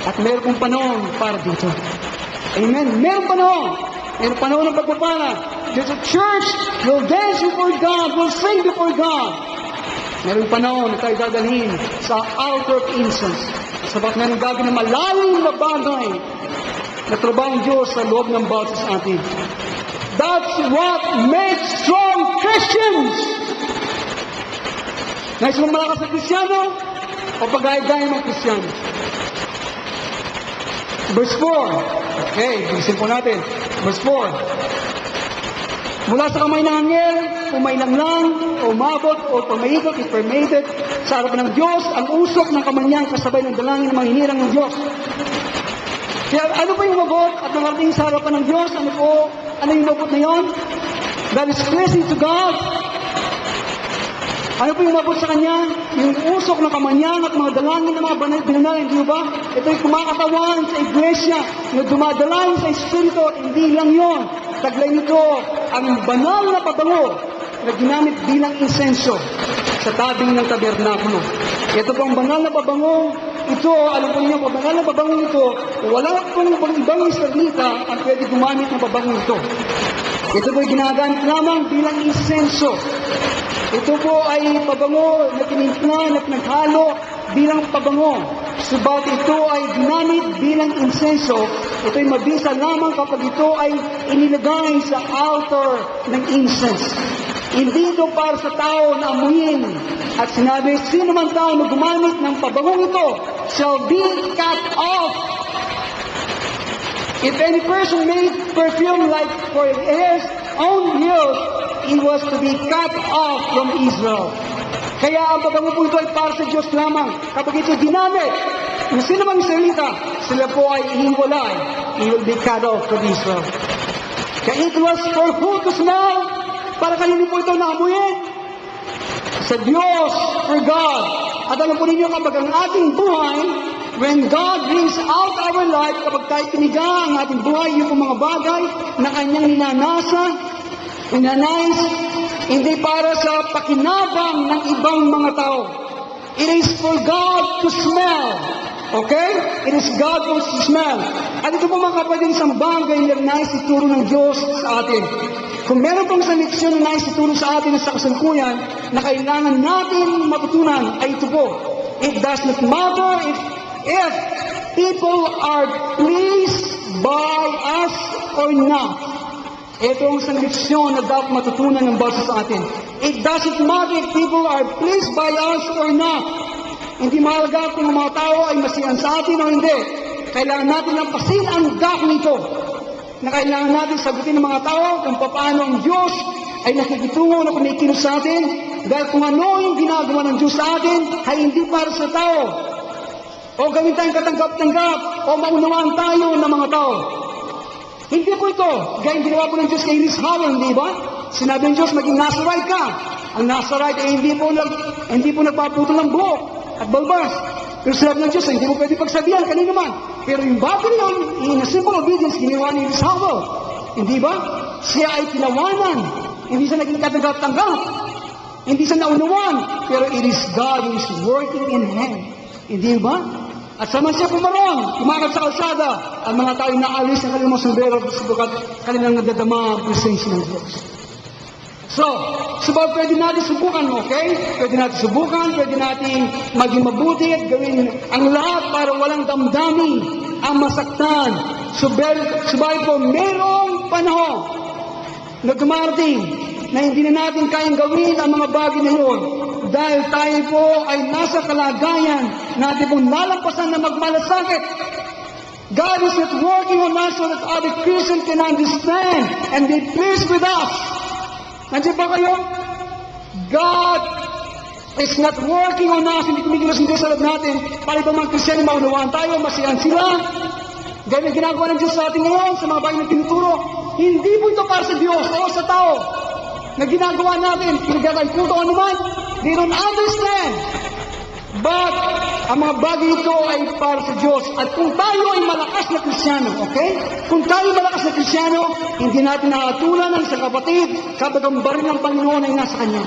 At meron pong panahon para dito. Amen. Meron panahon. Meron panahon ng pagpapala. The church will dance before God, will sing before God. Meron panahon na tayo dadalhin sa altar of incense. Sabat meron gagawin na malalim na bagay na trabaho ng Diyos sa loob ng bawat sa atin. That's what makes strong Christians. Nais mong malakas na Kristyano o pagaya-gaya ng Kristyano? Verse 4. Okay, bilisin po natin. Verse 4. Mula sa kamay ng anghel, pumainang lang, o umabot, o pumaikot, permeated, sa harapan ng Diyos, ang usok ng kamay niyang kasabay ng dalangin ng mga hinirang ng Diyos. Kaya ano ba yung mabot at nangarating sa harapan ng Diyos? Ano yung mabot na yon? That is pleasing to God. Ano po yung mabot sa Kanya? Yung usok ng kamanyan at mga dalangin ng mga binanalin, di ba? Ito yung kumakatawan sa iglesia na dumadalangin sa Espiritu. Hindi lang yon. Taglay nito ang banal na pabango na ginamit bilang insenso sa tabing ng tabernakulo. Ito po ang banal na pabango. Ito, alam po niyo, ang banal na pabango ito, wala pong ibang Israelita ang pwede gumamit ng pabango ito. Ito po ay ginagamit lamang bilang insenso. Ito po ay pabango na tinimpla, na pinaghalo bilang pabango. Subalit ito ay ginamit bilang insenso. Ito ay mabisa lamang kapag ito ay inilagay sa altar ng incense. Hindi ito para sa tao na amuyin. At sinabi, sino man tao na gumamit ng pabangong ito shall be cut off. If any person made perfume like for his own use, it was to be cut off from Israel. Kaya ang pabango po ito ay para sa Diyos lamang. Kapag ito ginamit, kung sino mang Israelita, sila po ay ihiwalay. He will be cut off from Israel. Kaya it was for who to smell? Para kanino po ito naamuyin? Sa Diyos, for God. At alam po ninyo kapag ang ating buhay, when God brings out our life, kapag tayo tiniga ang ating buhay, yung mga bagay na kanyang ninanais, hindi para sa pakinabang ng ibang mga tao. It is for God to smell. Okay? It is God who to smell. At ito po mga kapatid, isang bagay na nais ituro ng Diyos sa atin. Kung meron pong isang leksyon na nais ituro sa atin sa kasalukuyan na kailangan natin matutunan, ay ito po. It does not matter if people are pleased by us or not. Ito ang isang leksyon na dapat matutunan ng bawat sa atin. It doesn't matter if people are pleased by us or not. Hindi mahalaga kung ang mga tao ay masiyan sa atin o hindi. Kailangan natin lampasin ang gap nito. Na kailangan natin sagutin ng mga tao kung paano ang Diyos ay nakikitungo na kumikilos sa atin. Dahil kung ano yung ginagawa ng Diyos sa atin ay hindi para sa tao. O gawin tayong katanggap-tanggap o maunawaan tayo ng mga tao. Hindi po ito. Gaya ginawa po ng Diyos kay Liz Howell, di ba? Sinabi ng Diyos, maging Nazarite ka. Ang Nazarite ay hindi po nagpaputol ng buhok at balbas. Pero sinabi ng Diyos, hindi mo pwede pagsabihan kanino man. Pero yung bago yun, in a simple obedience, ginawa ni Liz Howell. Hindi ba? Siya ay tinawanan. Hindi siya naging katanggap-tanggap. Hindi siya naunawan. Pero it is God who is working in him. Hindi ba? At saman siya pumaroon, kumakat sa kalsada, ang mga tao naalis ng kanilang mga sombrero sabagat kanilang nadadama ang presensya ng Diyos. So, pwede natin subukan, okay? Pwede natin subukan, pwede natin maging mabuti at gawin ang lahat para walang damdamin ang masaktan. Subalit po, merong panahon na dumarating na hindi na natin kayang gawin ang mga bagay na yun. Dahil tayo po ay nasa kalagayan natin pong nalampasan na magmalasakit. God is not working on us so that other Christians can understand and be pleased with us. Nandiyan ba kayo? God is not working on us, hindi kumikilos ng Diyos sa loob natin para ibang mga Kristiyano maunawaan tayo, masiyan sila. Gaya na ginagawa ng Diyos sa atin ngayon, sa mga bagay na tinuturo. Hindi po ito para sa Diyos o sa tao na ginagawa natin, pinagkakain kulto o naman. They don't understand. But, ang mga bagay ito ay para sa Diyos. At kung tayo ay malakas na Kristiyano, okay? Kung tayo ay malakas na Kristiyano, hindi natin nakatulan ng isang kapatid kapag ang baril ng Panginoon ay nasa kanya.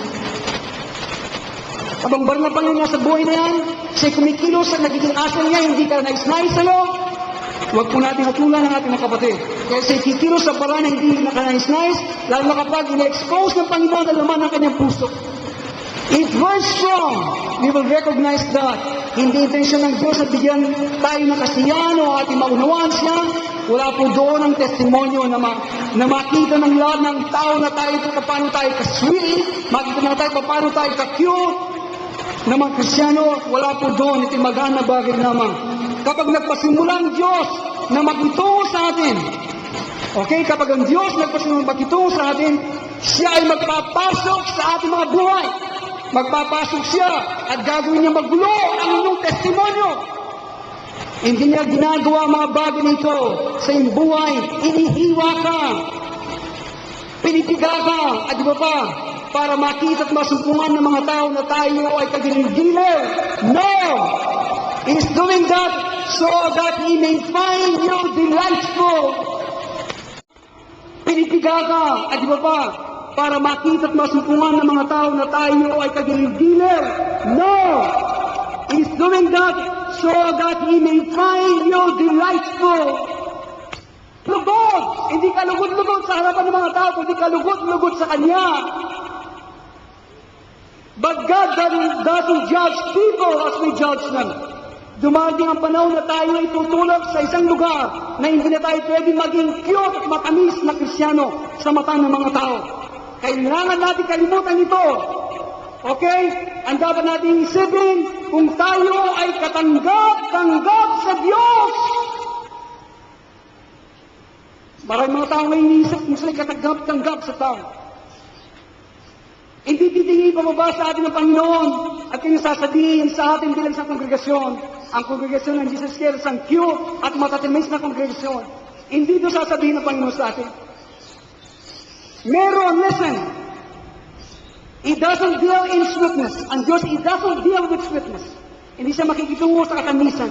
Kapag ang baril ng Panginoon nasa buhay na yan, siya'y kumikilos at nagiging asal niya, hindi ka nais-nais sa'yo, huwag po natin hatulan ng ating mga kapatid. Kaya siya'y kikilos sa paraan na hindi nakanais-nais, lalo na kapag ina-expose ng Panginoon ang laman ng kanyang puso. If we're strong, we will recognize that. Hindi intensyon ng Diyos na bigyan tayo ng kasiyahan o ating maunawaan siya. Wala po doon ang testimonyo na makita ng lahat ng tao na tayo paano tayo ka-sweet, makita na tayo paano tayo ka-cute. Na mga Kristiyano, wala po doon. Ito'y magaan na bagay naman. Kapag nagpasimula ang Diyos na magtungo sa atin, okay, kapag ang Diyos nagpasimula magtungo sa atin, siya ay magpapasok sa ating mga buhay. Magpapasok siya at gagawin niya magulo ang inyong testimonyo. Hindi niya ginagawa ang mga bagay nito sa iyong buhay. Inihiwa ka. Pinipiga ka. At iba pa, para makita at masumpungan ng mga tao na tayo ay kagiliw-giliw. No! He is doing that so that He may find you delightful. Pinipiga ka. At iba pa, para makita at masumpungan ng mga tao na tayo ay kagiliw-giliw. No! He is doing that so that He may find you delightful. Lugod! Hindi ka lugod-lugod sa harapan ng mga tao, kundi ka lugod-lugod sa Kanya. But God doesn't judge people as we judge them. Dumating ang panahon na tayo ay tutulog sa isang lugar na hindi na tayo pwede maging cute at matamis na Kristiyano sa mata ng mga tao. Kailangan natin kalimutan ito. Okay? Ang dapat natin isipin kung tayo ay katanggap-tanggap sa Diyos. Maraming mga tao ngayon inisip kung sila katanggap-tanggap sa tao. Hindi titingin pababa sa atin ng Panginoon at kanyang sasabihin sa atin bilang sa kongregasyon. Ang kongregasyon ng Jesus Christ ang cute at matatamis na kongregasyon. Hindi ito sasabihin ng Panginoon sa atin. Meron, listen. He doesn't deal in sweetness. Ang Diyos, He doesn't deal with sweetness. Hindi siya makikitungo sa katamisan.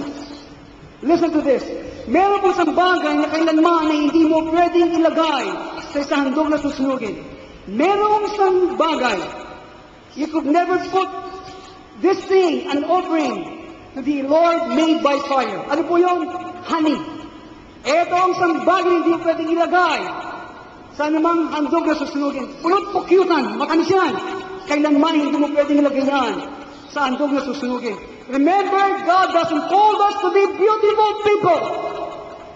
Listen to this. Meron po isang bagay na kailanman na hindi mo pwedeng ilagay sa isang handog na susunugin. Meron isang bagay. You could never put this thing, an offering, to the Lord made by fire. Ano po yun? Honey. Ito ang isang bagay na hindi mo pwedeng ilagay sa anumang handog na susunugin. Pulot-pukyutan, matamis yan. Kailanman hindi mo pwedeng ilagay yan sa handog na susunugin. Remember, God doesn't call us to be beautiful people.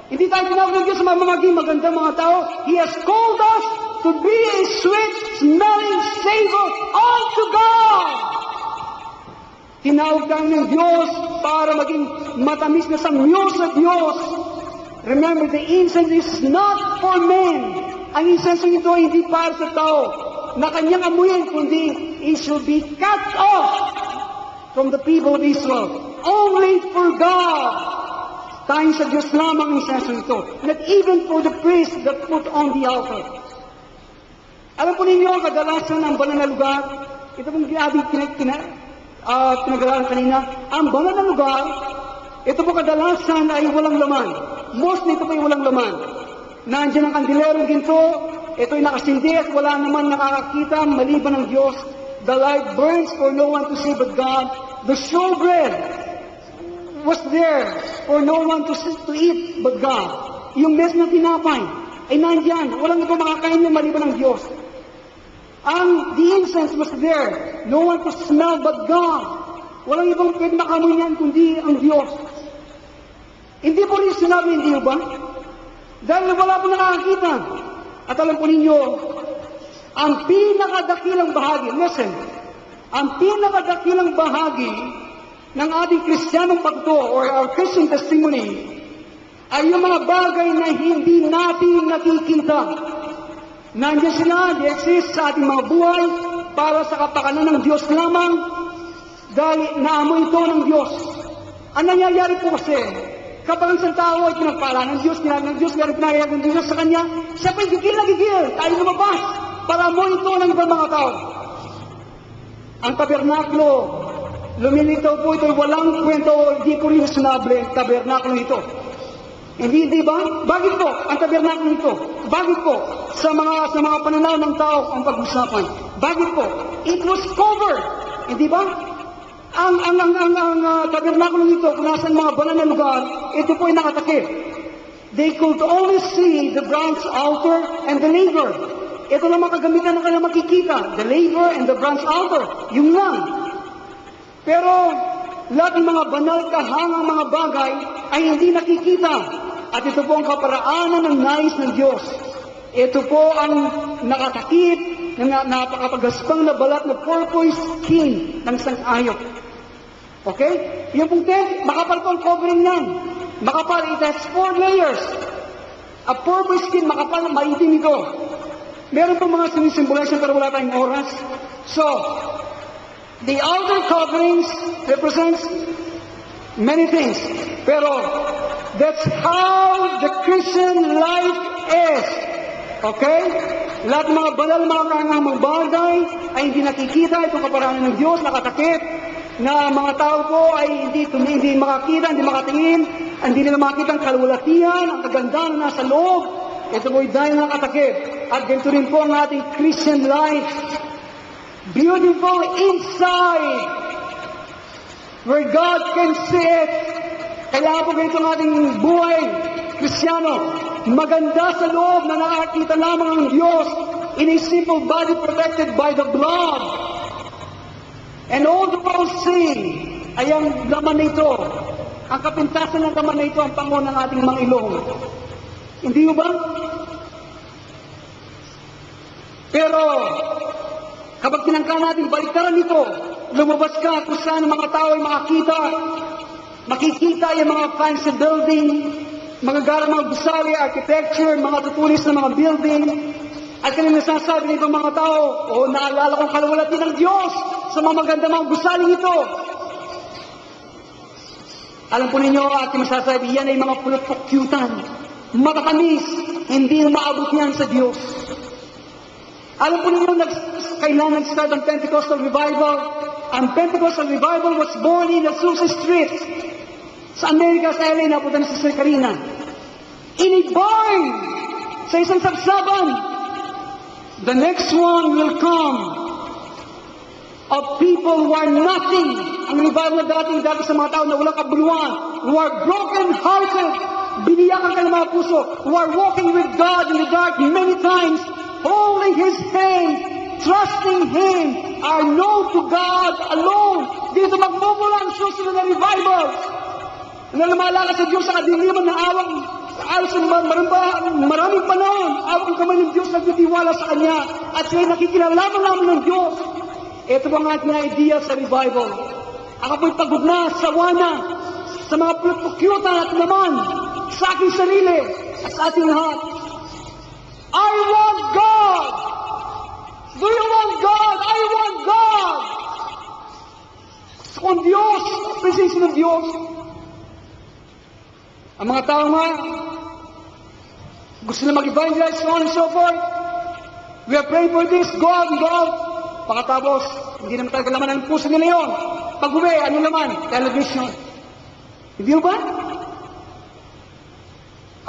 Hindi tayo tinawag ng Diyos sa maging magandang mga tao. He has called us to be a sweet-smelling savor unto God. Tinawag tayo ng Diyos para maging matamis na samyo sa Diyos. Remember, the incense is not for men. Ang incense nito hindi para sa tao na kanyang amuyin, kundi it should be cut off from the people of Israel. Only for God. Tayong sa Diyos lamang ang incense nito. Not even for the priest that put on the altar. Alam po ninyo, kadalasan ang banal na lugar, ito pong pinag-aralan kanina, ang banal na lugar, ito po kadalasan ay walang laman. Mostly ito po ay walang laman. Nandiyan ang kandilerong ginto, ito ay nakasindi at wala naman nakakakita maliban ng Diyos. The light burns for no one to see but God. The showbread was there for no one to eat but God. Yung mess na tinapay ay nandiyan. Walang iba makakain niya maliban ng Diyos. The incense was there. No one to smell but God. Walang ibang pwede makamoy niyan kundi ang Diyos. Hindi po rin sinabi, hindi ba? Dahil wala po nakakakita. At alam po ninyo, ang pinakadakilang bahagi, listen, ang pinakadakilang bahagi ng ating Kristiyanong pagto or our Christian testimony ay yung mga bagay na hindi natin nakikita. Nandiyan sila, they exist sa ating mga buhay para sa kapakanan ng Diyos lamang dahil naamoy ito ng Diyos. Ang nangyayari po kasi, kapag ang isang tao ay pinagpala ng Diyos, ng Diyos, meron pinagayag ng Diyos sa Kanya, siya pa gigil na gigil, tayo lumabas para amoy ito ng ibang mga tao. Ang tabernaklo, lumilitaw po ito, walang kwento, hindi po rin sinable ang tabernaklo ito. Hindi, di ba? Bakit po ang tabernaklo ito? Bakit po sa mga pananaw ng tao ang pag-usapan? Bakit po? It was covered. Hindi ba? Ang tabernaklo nito, kung nasan mga banal na lugar, ito po ay nakatakip. They could only see the bronze altar and the laver. Ito lang makagamitan ng kanilang makikita. The laver and the bronze altar. Yung lang. Pero, lahat ng mga banal kahangang mga bagay ay hindi nakikita. At ito po ang kaparaanan ng nais ng Diyos. Ito po ang nakatakip ng napakapagaspang na balat na purple skin ng isang ayok. Okay? Yung pong tent, makapal po ang covering yan. Makapal, it has 4 layers. A purple skin, makapal, maitim ito. Meron po mga sinisymbolization pero wala tayong oras. So, the outer coverings represents many things. Pero, that's how the Christian life is. Okay? Lahat ng mga banal, mga kaangamang bagay ay hindi nakikita. Itong kaparanan ng Diyos, nakatakip, na mga tao po ay hindi makakita, hindi makatingin, hindi nila makita ang kalwalatian, ang kagandahan na nasa loob. Ito po ay dahil nakatakip. At ganito rin po ang ating Christian life. Beautiful inside, where God can see it. Kaya po ganito ang ating buhay, Kristiyano. Maganda sa loob na nakakita lamang ang Diyos in a simple body protected by the blood. And all the world see ay ang laman nito. Ang kapintasan ng laman nito ang pango ng ating mga ilong. Hindi mo ba? Pero, kapag tinangka natin, baliktaran nito, lumabas ka kung saan ang mga tao ay makikita yung mga fancy building, mga mga gusali, architecture, mga tutulis na mga building, at kanina nasasabi nito mga tao, naalala kong kalawalati ng Diyos sa mga maganda mga gusaling ito. Alam po ninyo, ating masasabi, yan ay mga pulot-pukyutan, matatamis, hindi maabot yan sa Diyos. Alam po ninyo, kailan nag-start ang Pentecostal Revival? Ang Pentecostal Revival was born in Azusa Street. Sa Amerika, sa LA, napunta na sa Sir Carina. In a barn! Sa isang sabsaban. The next one will come of people who are nothing. Ang revival na dati sa mga tao na walang kabuluhan, who are broken-hearted, biniyakan ka ng mga puso, who are walking with God in the dark many times, holding His hand, trusting Him, are known to God alone. Dito magmumula ang susunod na revival. Na lumalala sa Diyos sa kadiliman ng awang, sa maraming panahon, awang kamay ng Diyos nagtitiwala sa Kanya, at siya'y nakikilalaman namin ng Diyos. Ito ang ating idea sa revival. Ako po'y pagod na, sawa na, sa mga pulot-pukyutan at naman, sa aking sarili, at sa ating lahat. I want God! Do you want God? I want God! Kung Diyos, presensya ng Diyos. Ang mga tao nga, gusto na mag-evangelize, so on and so forth. We are praying for this, go out and go out. Pagkatapos, hindi naman talaga laman ang puso nila yun. Pag-uwi, ano naman? Television. Hindi ba?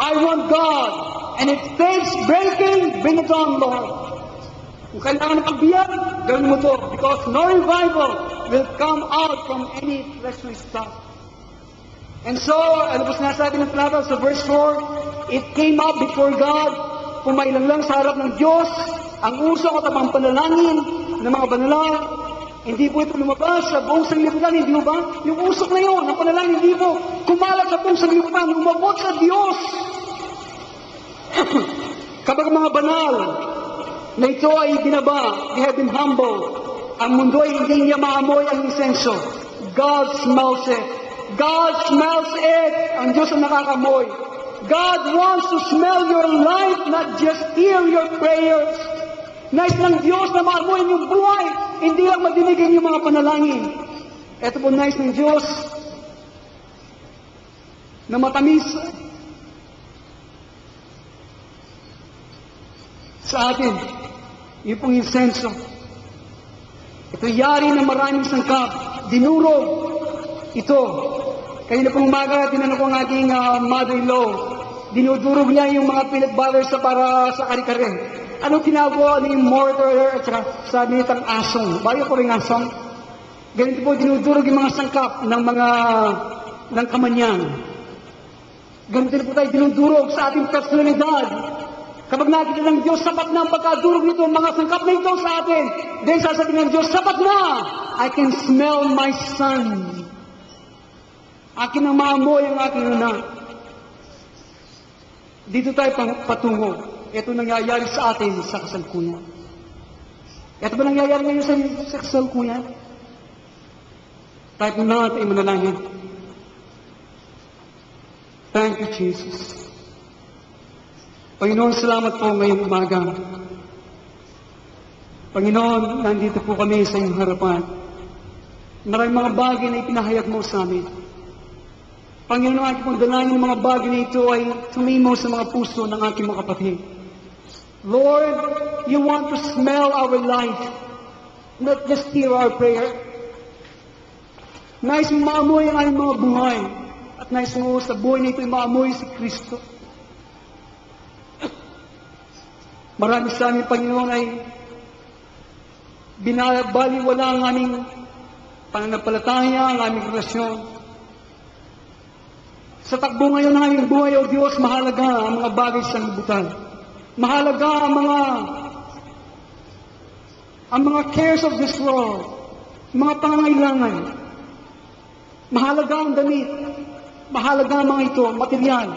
I want God. And it takes breaking, bring it on, Lord. Kung kailangan ng pagbiyag, gawin mo to. Because no revival will come out from any fleshly stuff. And so, ano po sinasabi ng Plato sa verse 4, it came up before God, pumailan lang sa harap ng Diyos, ang usok at ang panalangin ng mga banal. Hindi po ito lumabas sa buong sanglibutan, hindi mo ba? Yung usok na yun, ang panalangin, hindi po kumalat sa buong sanglibutan, umabot sa Diyos. Kapag mga banal na ito ay binaba, they have been humble, ang mundo ay hindi niya maamoy ang insenso. God smells it. God smells it. Ang Diyos ang nakakamoy. God wants to smell your life, not just hear your prayers. Nais ng Diyos na maamoy yung buhay, hindi lang madinigin yung mga panalangin. Ito po nais ng Diyos na matamis sa atin. Yung pong insenso. Ito yari ng maraming sangkap. Dinurog. Ito. Kanina pong umaga, tinanong ko ang aking mother-in-law. Dinudurog niya yung mga peanut butter para sa kare-kare. Anong tinawag ni mortar at saka sabi nitang asong? Bayo ko rin asong. Ganito po, dinudurog yung mga sangkap ng kamanyan. Ganito po tayo dinudurog sa ating personalidad. Kapag nakita ng Diyos, sapat na ang pagkadurog nito, mga sangkap na ito sa atin. Then sasabihin ng Diyos, sapat na! I can smell my son. Akin ang maamoy ang aking anak. Dito tayo patungo. Ito nangyayari sa atin sa kasalukuyan. Ito ba nangyayari ngayon sa kasalukuyan? Tayo po natin ay manalangin. Thank you, Jesus. Panginoon, salamat po ngayong umaga. Panginoon, nandito po kami sa iyong harapan. Maraming mga bagay na ipinahayag mo sa amin. Panginoon, aking pong dalangin ng mga bagay na ito ay tumimaw sa mga puso ng aking mga kapatid. Lord, you want to smell our life, not just hear our prayer. Nais mong maamoy ang aming mga buhay, at nais mo sa buhay na ito ay maamoy si Kristo. Marami sa aming Panginoon ay binabaliwala ang aming pananampalataya, ang aming relasyon. Sa takbo ngayon ng aming buhay, O Diyos, mahalaga ang mga bagay sa libutan. Mahalaga ang mga cares of this world, mga pangangailangan. Mahalaga ang damit. Mahalaga ang mga ito, material.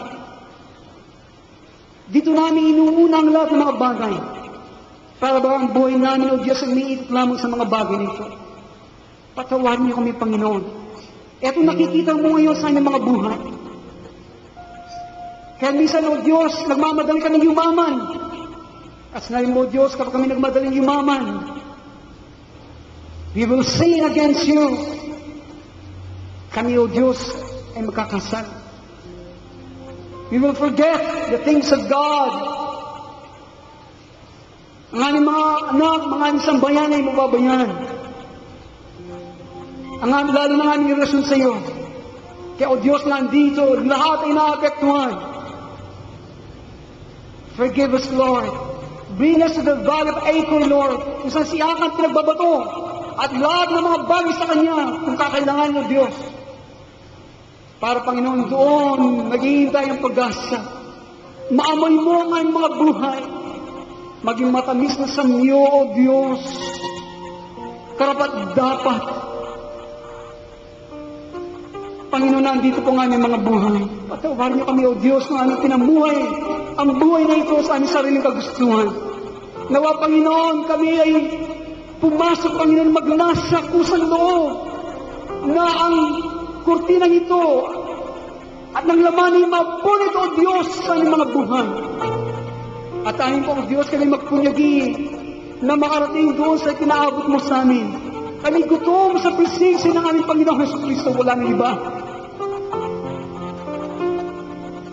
Dito namin inuuna ang lahat ng mga bagay. Para ba ang buhay namin, O Diyos, ay umiikot lamang sa mga bagay nito. Patawarin niyo kami, Panginoon. Ito nakikita mo ngayon sa aming mga buhay. Kaya minsan, O Diyos, nagmamadali kami yumaman. At sinabi mo, O Diyos, kapag kami nagmadaling yumaman, we will sin against you. Kami, O Diyos, ay magkakasal. We will forget the things of God. Ang aming mga anak, mga aming sambayan ay mababayan. Lalo ng aming relasyon sa iyo. Kaya, O Diyos, nandito, lahat ay naapektuhan. Forgive us, Lord. Bring us to the valley of Achor, Lord. Kung saan si Akan pinagbabato. At lahat ng mga bagay sa Kanya, kung kakailangan, O Diyos. Para, Panginoon, doon, naghihintay ang pag-asa. Maamoy mo ang aming mga buhay. Maging matamis na sa iyo, O Diyos. Karapat dapat. Panginoon, nandito po ang aming mga buhay. Patawarin niyo kami, O Diyos, ng aming pinamuhay. Ang buhay na ito sa aming sariling kagustuhan. Nawa, Panginoon, kami ay pumasok, Panginoon, maglasa kusang loob na ang kurtinang ito at ng laman ay mapunit, O Diyos, sa aming mga buhay. At amin po, O Diyos, kami magpunyagi na makarating doon sa pinaabot mo sa amin. Kami gutom sa presensya ng aming Panginoong Jesucristo, wala nang iba.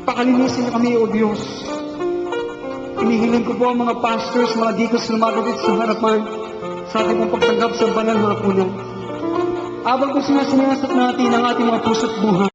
Pakalinisin niyo kami, O Diyos. Inihiling ko po ang mga pastors, mga deacons na lumagapit sa harapan sa ating pong pagtanggap sa banal na hapunan. Habang po sinasinasap natin ang ating mga puso't buhay.